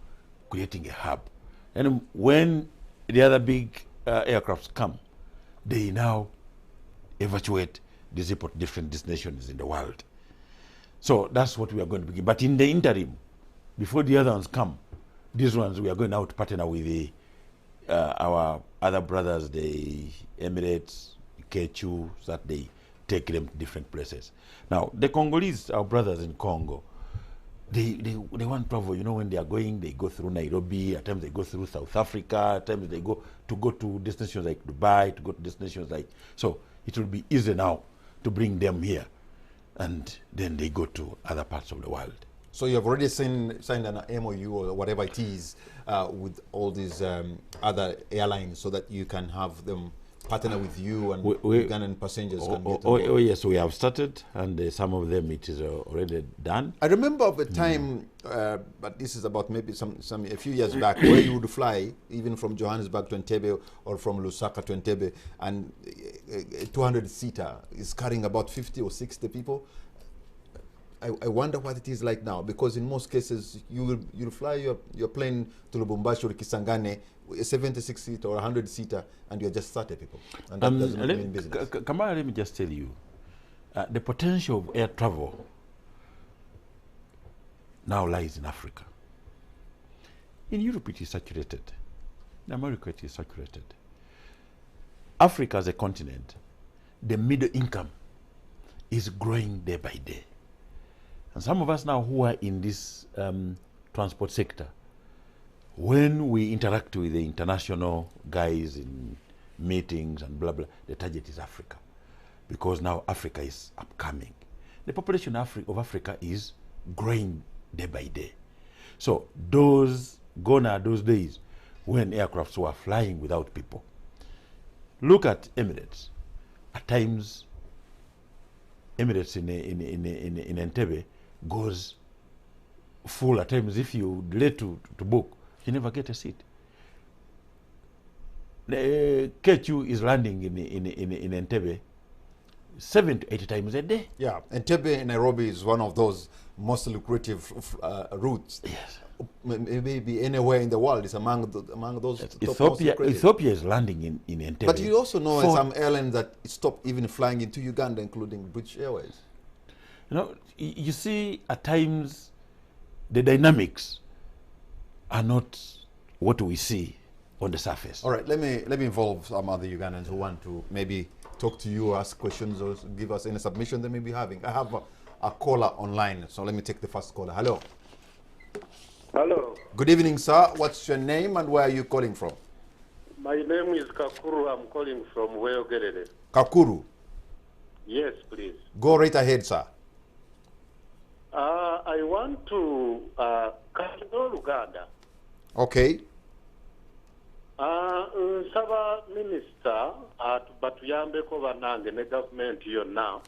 creating a hub, and when the other big aircrafts come, they now evacuate these different destinations in the world. So that's what we are going to begin. But in the interim, before the other ones come, these ones we are going now to partner with our other brothers, the Emirates, Kechu, so that they take them to different places. Now the Congolese, our brothers in Congo, they want to travel. You know, when they are going, they go through Nairobi. At times they go through South Africa. At times they go to destinations like Dubai, to go to destinations like, so it will be easy now to bring them here, and then they go to other parts of the world. So you have already signed an MOU or whatever it is with all these other airlines, so that you can have them partner with you, and Ugandan passengers can get oh yes, we have started, and some of them it is already done. I remember of a time, but this is about maybe a few years back, where you would fly even from Johannesburg to Entebbe or from Lusaka to Entebbe, and a 200-seater is carrying about 50 or 60 people. I wonder what it is like now, because in most cases you'll fly your plane to Lubumbashi or Kisangani, a 76-seater or 100-seater, and you're just 30 people. And that doesn't mean business. Kamara, let me just tell you, the potential of air travel now lies in Africa. In Europe it is saturated. In America it is saturated. Africa as a continent, the middle income is growing day by day. And some of us now who are in this transport sector, when we interact with the international guys in meetings and blah, blah, the target is Africa. Because now Africa is upcoming. The population of Africa is growing day by day. So gone are those days when aircrafts were flying without people. Look at Emirates. At times, Emirates in Entebbe goes full. At times, if you delay to book, you never get a seat. The Kechu is landing in Entebbe 7 to 8 times a day. Yeah, Entebbe in Nairobi is one of those most lucrative routes. Yes. maybe anywhere in the world. It's among those top most credit. Ethiopia is landing in Entebbe. But you also know some airlines that stop even flying into Uganda, including British Airways. You know, you see, at times, the dynamics are not what we see on the surface. All right, let me involve some other Ugandans who want to maybe talk to you, ask questions, or give us any submission they may be having. I have a caller online, so let me take the first caller. Hello. Hello. Good evening, sir. What's your name and where are you calling from? My name is Kakuru. I'm calling from Weogerere. Kakuru. Yes, please. Go right ahead, sir. I want to Kano Uganda. Okay. Saba minister batuyambeko banange ne government yonna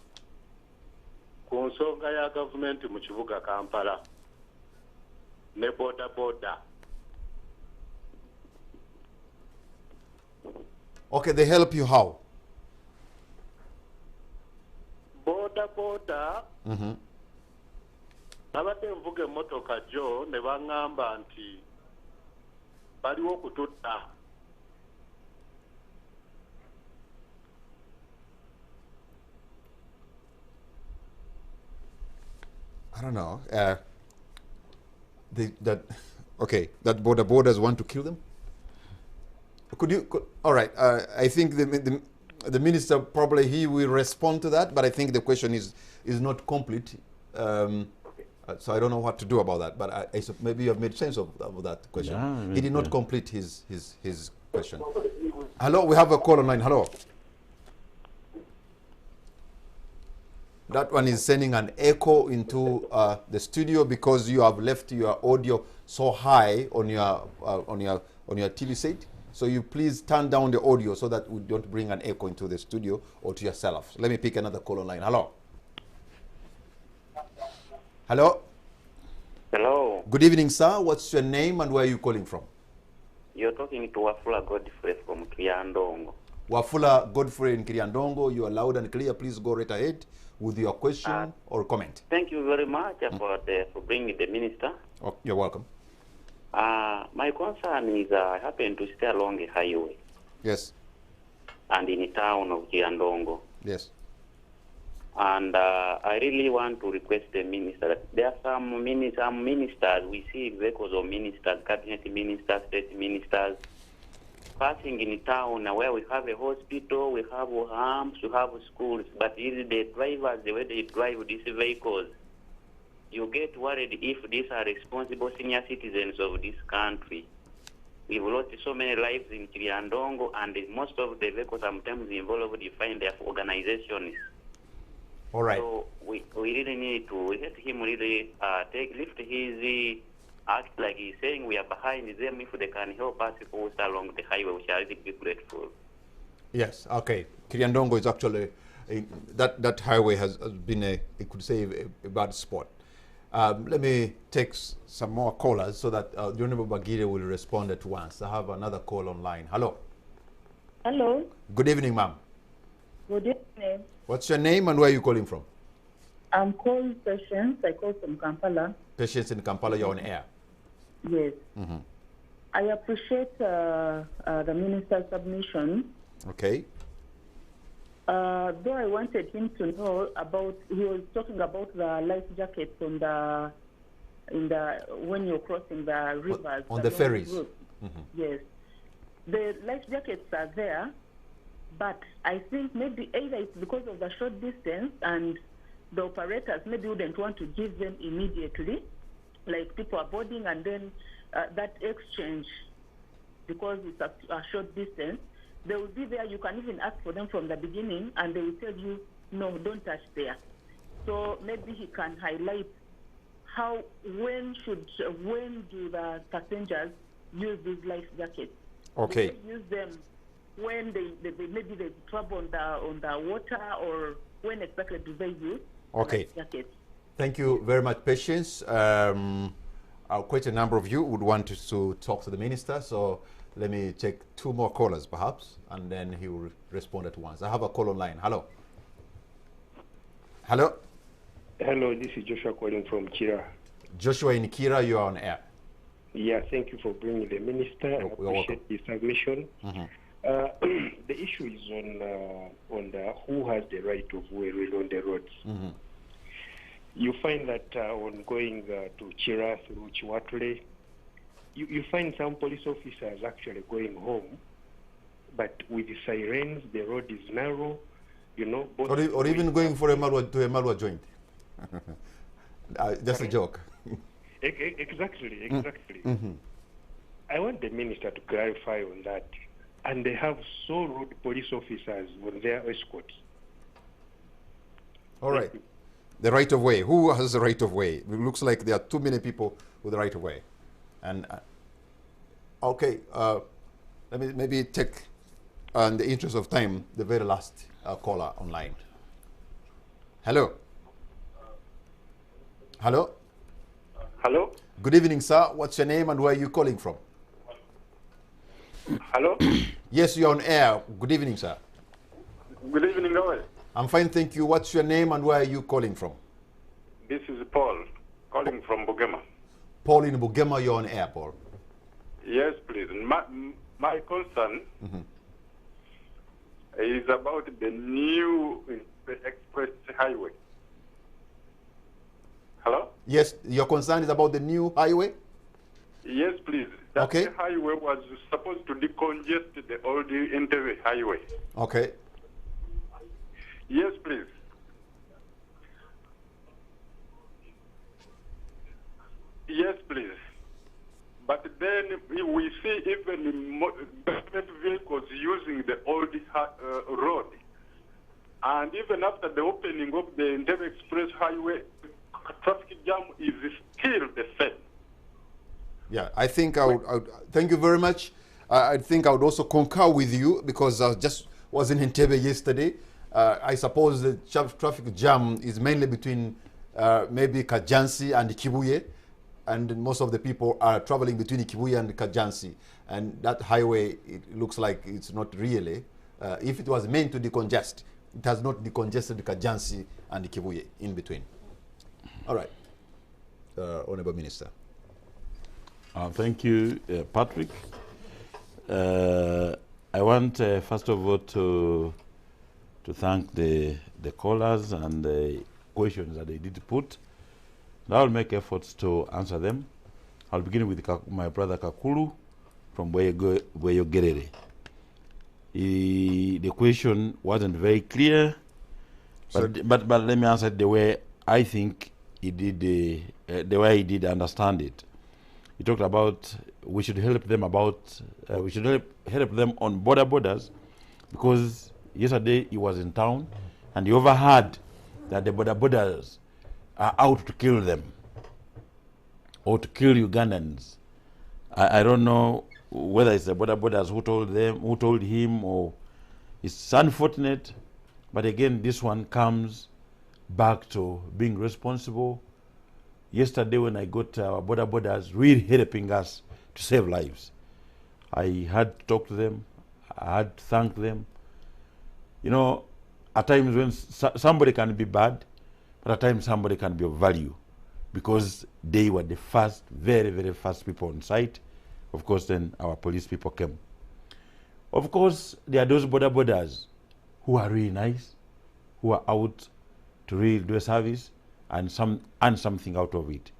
ku nsonga ya government mu kibuga Kampala ne boda. Okay, they help you how? Boda. Nabadde nvuga emmotoka jo ne baŋŋamba nti baliwo okututta. I don't know. That borders want to kill them? All right. I think the minister probably he will respond to that, but I think the question is not complete. So I don't know what to do about that. But maybe you have made sense of that question. Yeah, he did not complete his question. Hello, we have a call online. Hello. That one is sending an echo into the studio because you have left your audio so high on your TV set. So you please turn down the audio so that we don't bring an echo into the studio or to yourself. Let me pick another call online. Hello. Hello. Hello. Good evening, sir. What's your name and where are you calling from? You're talking to Wafula Godfrey from Kiryandongo. Wafula Godfrey in Kiryandongo. You are loud and clear. Please go right ahead with your question or comment. Thank you very much for bringing the minister. Oh, you're welcome. My concern is I happen to stay along a highway. Yes. And in the town of Kiryandongo. Yes. And I really want to request the minister that there are some ministers, we see vehicles of ministers, cabinet ministers, state ministers, passing in town where we have a hospital, we have homes, we have schools, but the drivers, the way they drive these vehicles, you get worried if these are responsible senior citizens of this country. We've lost so many lives in Kiryandongo, and most of the vehicles sometimes involved defined their organizations. All right. So we really need to let him really lift his act like he's saying we are behind them. If they can help us people along the highway, we shall really be grateful. Yes. Okay. Kiryandongo is actually that highway has been could say a bad spot. Let me take some more callers so that the Honorable Bagire will respond at once. I have another call online. Hello. Hello. Good evening, ma'am. Good evening. What's your name and where are you calling from? I'm called Patience. I call from Kampala. Patience in Kampala, you're on air. Yes. I appreciate the minister's submission. Okay. Though I wanted him to know about, he was talking about the life jackets on when you're crossing the rivers. On the ferries. Yes. The life jackets are there, but I think maybe either it's because of the short distance and the operators maybe wouldn't want to give them immediately, like people are boarding and then that exchange, because it's a short distance, they will be there. You can even ask for them from the beginning and they will tell you, no, don't touch there. So maybe he can highlight when do the passengers use these life jackets? Okay. Do they use them when maybe they trouble on the water, or when exactly do they use life jackets? Thank you very much, Patience. Quite a number of you would want to talk to the minister, so let me take two more callers perhaps, and then he will respond at once. I have a call online. Hello. Hello. Hello, this is Joshua calling from Kira. Joshua in Kira, you are on air. Yeah, thank you for bringing the minister. I appreciate the submission. The issue is on who has the right of way on the roads. You find that on going to Chira through Chiwatule, you find some police officers actually going home, but with the sirens, the road is narrow, you know. Or even going for a Malwa joint. Just a joke. Exactly. I want the minister to clarify on that. And they have so rude police officers when they are escorts. All right. The right of way. Who has the right of way? It looks like there are too many people with the right of way. And okay, let me maybe take, in the interest of time, the very last caller online. Hello. Hello. Hello? Good evening, sir. What's your name and where are you calling from? Hello? Yes, you're on air. Good evening, sir. Good evening, how are you? I'm fine, thank you. What's your name and where are you calling from? This is Paul, calling from Bugema. Paul in Bugema, you're on air, Paul. Yes, please. My concern is about the new express highway. Hello? Yes, your concern is about the new highway? Yes, please. That highway was supposed to decongest the old Entebbe highway. Okay. Yes, please. Yes, please. But then we see even government vehicles using the old road. And even after the opening of the Entebbe Express Highway, traffic jam is still the same. Yeah, I think I would thank you very much. I think I would also concur with you because I just was in Entebbe yesterday. I suppose the traffic jam is mainly between maybe Kajansi and Kibuye, and most of the people are traveling between Kibuye and Kajansi. And that highway, it looks like it's not really. If it was meant to decongest, it has not decongested Kajansi and Kibuye in between. All right, Honorable Minister. Thank you, Patrick. I want, first of all, to thank the callers and the questions that they did put. I'll make efforts to answer them. I'll begin with my brother Kakulu from Weyogerere. The question wasn't very clear, but let me answer it the way I think he did, the way he did understand it. He talked about we should help them help them on borders, because yesterday he was in town and he overheard that the borders are out to kill them or to kill Ugandans. I don't know whether it's the borders who told him, or it's unfortunate, but again this one comes back to being responsible. Yesterday when I got our borders really helping us to save lives, I had to talk to them, I had to thank them. You know, at times when somebody can be bad, but at times somebody can be of value, because they were the first, very, very first people on site. Of course, then our police people came. Of course, there are those borders who are really nice, who are out to really do a service and earn something out of it.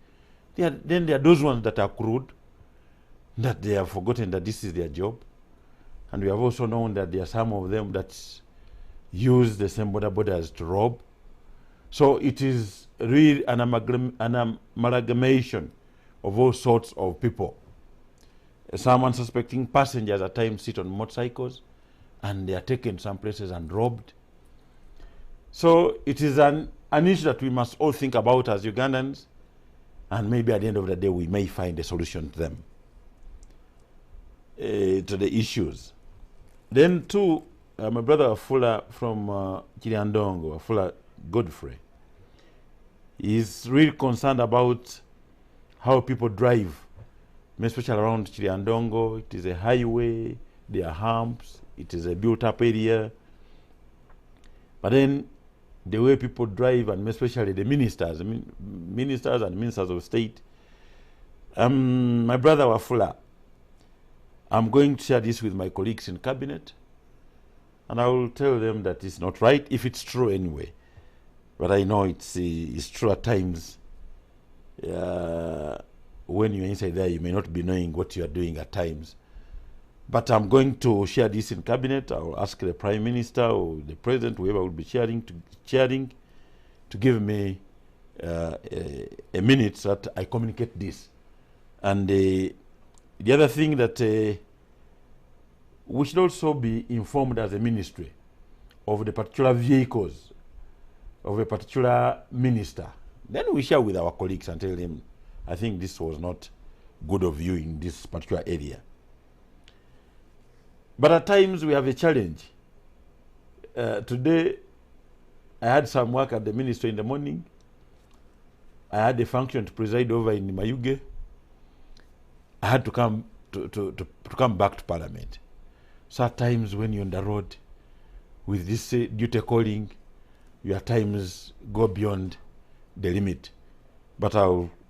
Then there are those ones that are crude, that they have forgotten that this is their job. And we have also known that there are some of them that use the same borders to rob. So it is really an amalgamation of all sorts of people. Some unsuspecting passengers at times sit on motorcycles and they are taken some places and robbed. So it is an issue that we must all think about as Ugandans, and maybe at the end of the day we may find a solution to them, to the issues. Then too, my brother Afula from Kiriandongo, Afula Godfrey, is really concerned about how people drive, especially around Kiriandongo. It is a highway, there are humps, it is a built-up area. But then the way people drive, and especially the ministers, ministers and ministers of state, My brother Wafula, I'm going to share this with my colleagues in cabinet, and I will tell them that it's not right, if it's true anyway. But I know it's true at times. When you're inside there, you may not be knowing what you are doing at times. But I'm going to share this in cabinet. I will ask the Prime Minister or the President, whoever will be sharing, to give me a minute so that I communicate this. And the other thing that we should also be informed as a ministry of the particular vehicles of a particular minister. Then we share with our colleagues and tell them, I think this was not good of you in this particular area. But at times we have a challenge. Today, I had some work at the ministry in the morning. I had a function to preside over in Mayuge. I had to come to come back to Parliament. So at times when you're on the road with this duty calling, you at times go beyond the limit. But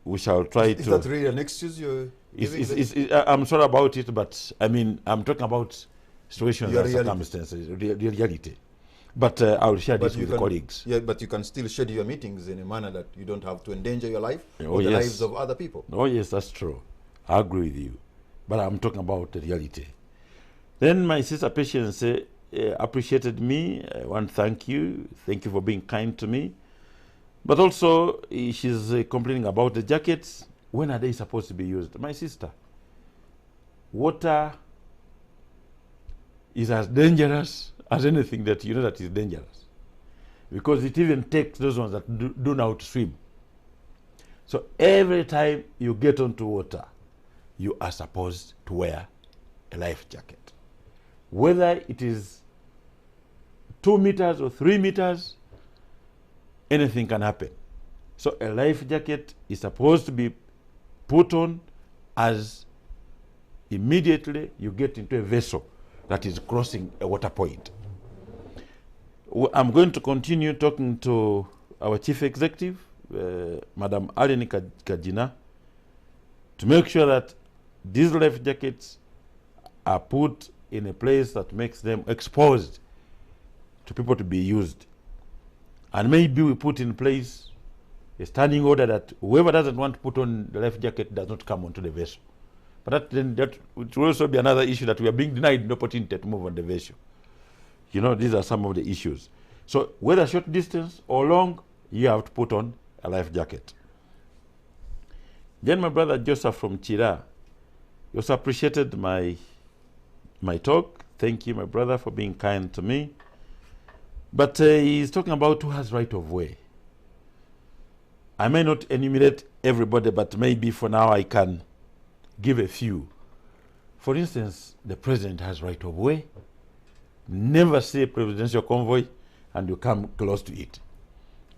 we shall try to... Is that really an excuse you're giving? I'm sorry about it, but I mean, I'm talking about situations and circumstances, reality. But I will share this with the colleagues. Yeah, but you can still schedule your meetings in a manner that you don't have to endanger your life or the lives of other people. Oh, yes, that's true. I agree with you. But I'm talking about the reality. Then my sister Patience appreciated me. I want to thank you. Thank you for being kind to me. But also, she's complaining about the jackets. When are they supposed to be used? My sister, water is as dangerous as anything that you know that is dangerous. Because it even takes those ones that do know how to swim. So every time you get onto water, you are supposed to wear a life jacket. Whether it is 2 meters or 3 meters, anything can happen. So a life jacket is supposed to be put on as immediately you get into a vessel that is crossing a water point. I'm going to continue talking to our Chief Executive, Madam Aleni Kajina, to make sure that these life jackets are put in a place that makes them exposed to people to be used. And maybe we put in place a standing order that whoever doesn't want to put on the life jacket does not come onto the vessel. But that will also be another issue, that we are being denied the opportunity to move on the vessel. You know, these are some of the issues. So whether short distance or long, you have to put on a life jacket. Then my brother Joseph from Chira, he also appreciated my talk. Thank you, my brother, for being kind to me. But he's talking about who has right of way. I may not enumerate everybody, but maybe for now I can give a few. For instance, the president has right of way. Never see a presidential convoy and you come close to it,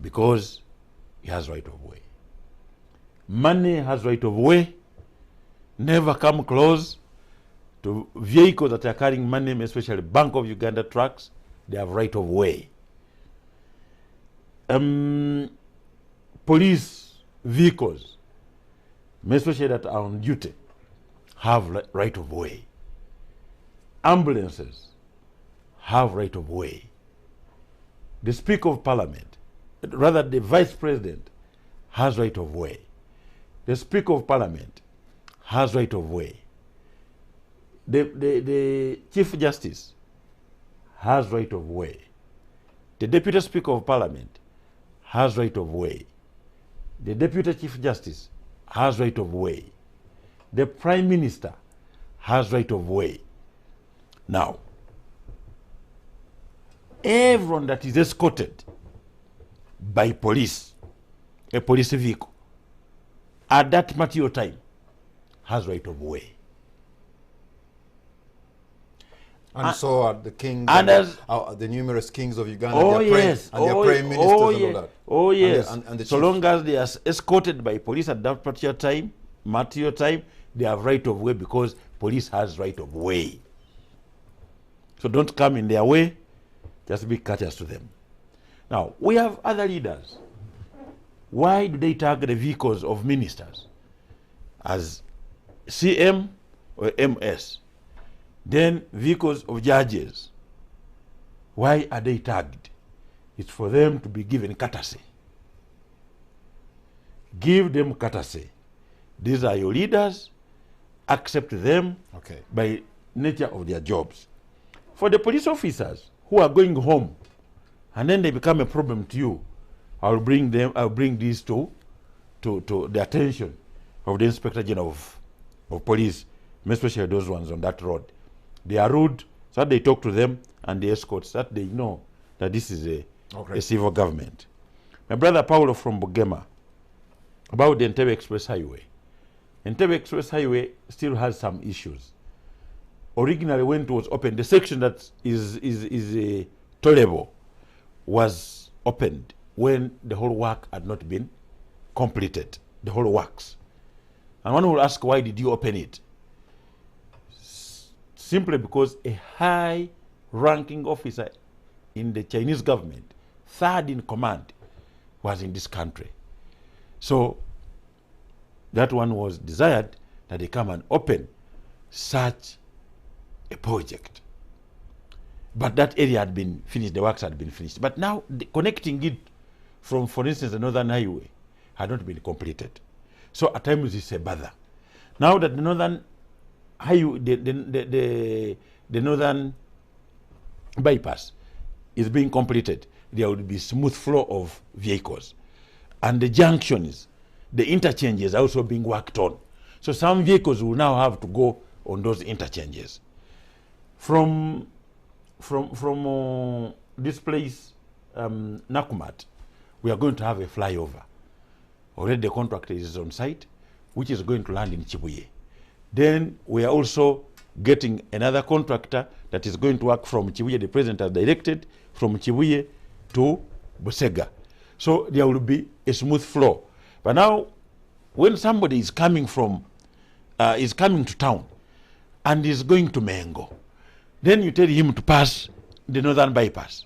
because he has right of way. Money has right of way. Never come close to vehicles that are carrying money, especially Bank of Uganda trucks. They have right of way. Police vehicles, especially that are on duty, have right of way. Ambulances have right of way. The Speaker of Parliament, rather the Vice President, has right of way. The Speaker of Parliament has right of way. The Chief Justice has right of way. The Deputy Speaker of Parliament has right of way. The Deputy Chief Justice has right of way. The Prime Minister has right of way. Now, everyone that is escorted by police, a police vehicle, at that material time, has right of way. And so are the kings, and the numerous kings of Uganda, oh their yes, and their prime ministers and all that. Oh yes. And the so long as they are escorted by police at that particular time, material time, they have right of way, because police has right of way. So don't come in their way, just be courteous to them. Now, we have other leaders. Why do they target the vehicles of ministers? as CM or MS. Then vehicles of judges. Why are they tagged? It's for them to be given courtesy. Give them courtesy. These are your leaders. Accept them by nature of their jobs. For the police officers who are going home and then they become a problem to you, I'll bring these to the attention of the Inspector General of Police, especially those ones on that road. They are rude, so that they talk to them and the escorts, that they know that this is a civil government. My brother Paulo from Bugema, about the Entebbe Express Highway. Entebbe Express Highway still has some issues. Originally, when it was opened, the section that is tolerable was opened when the whole work had not been completed, the whole works. And one will ask, why did you open it? Simply because a high-ranking officer in the Chinese government, third in command, was in this country. So that one was desired that they come and open such a project. But that area had been finished, the works had been finished. But now connecting it from, for instance, the Northern Highway had not been completed. So at times it's a bother. Now that the Northern Highway, the Northern Bypass is being completed, there will be smooth flow of vehicles. And the junctions, the interchanges are also being worked on. So some vehicles will now have to go on those interchanges. From this place, Nakumat, we are going to have a flyover. Already the contractor is on site, which is going to land in Chibuye. Then we are also getting another contractor that is going to work from Chibuye. The president has directed from Chibuye to Busega. So there will be a smooth flow. But now, when somebody is coming from, to town and is going to Mengo, then you tell him to pass the Northern Bypass,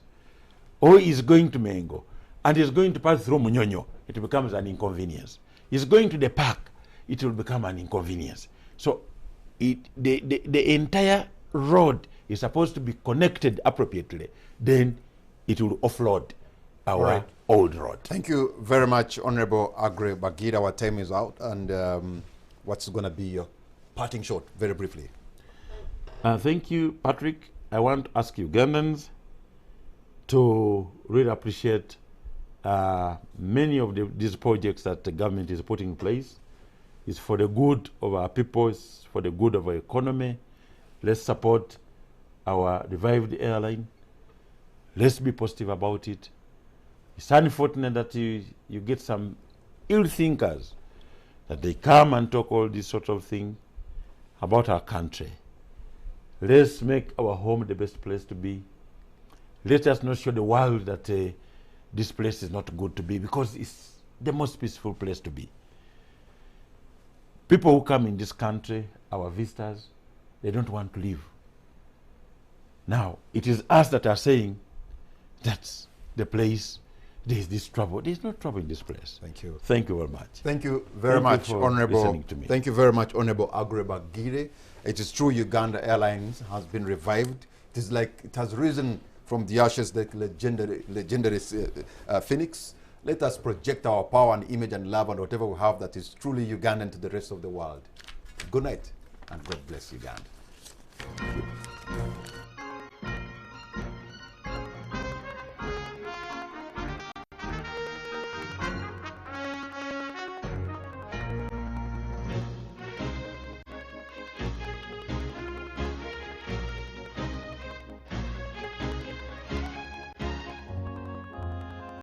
or is going to Mengo and is going to pass through Munyonyo, it becomes an inconvenience. He's going to the park, it will become an inconvenience. So the entire road is supposed to be connected appropriately. Then it will offload our old road. Thank you very much, Honorable Agre Bagira. Our time is out, and what's going to be your parting shot, very briefly? Thank you, Patrick. I want to ask Ugandans to really appreciate many of these projects that the government is putting in place. It's for the good of our people, it's for the good of our economy. Let's support our revived airline. Let's be positive about it. It's unfortunate that you get some ill thinkers, that they come and talk all this sort of thing about our country. Let's make our home the best place to be. Let us not show the world that this place is not good to be, because it's the most peaceful place to be. People who come in this country, our visitors, they don't want to leave. Now, it is us that are saying that's the place, there is this trouble. There is no trouble in this place. Thank you. Thank you very much. Thank you very much, Honorable. Thank you very much, Honorable Agre Bagire. It is true, Uganda Airlines has been revived. It is like it has risen from the ashes, like legendary phoenix. Let us project our power and image and love and whatever we have that is truly Ugandan to the rest of the world. Good night, and God bless Uganda.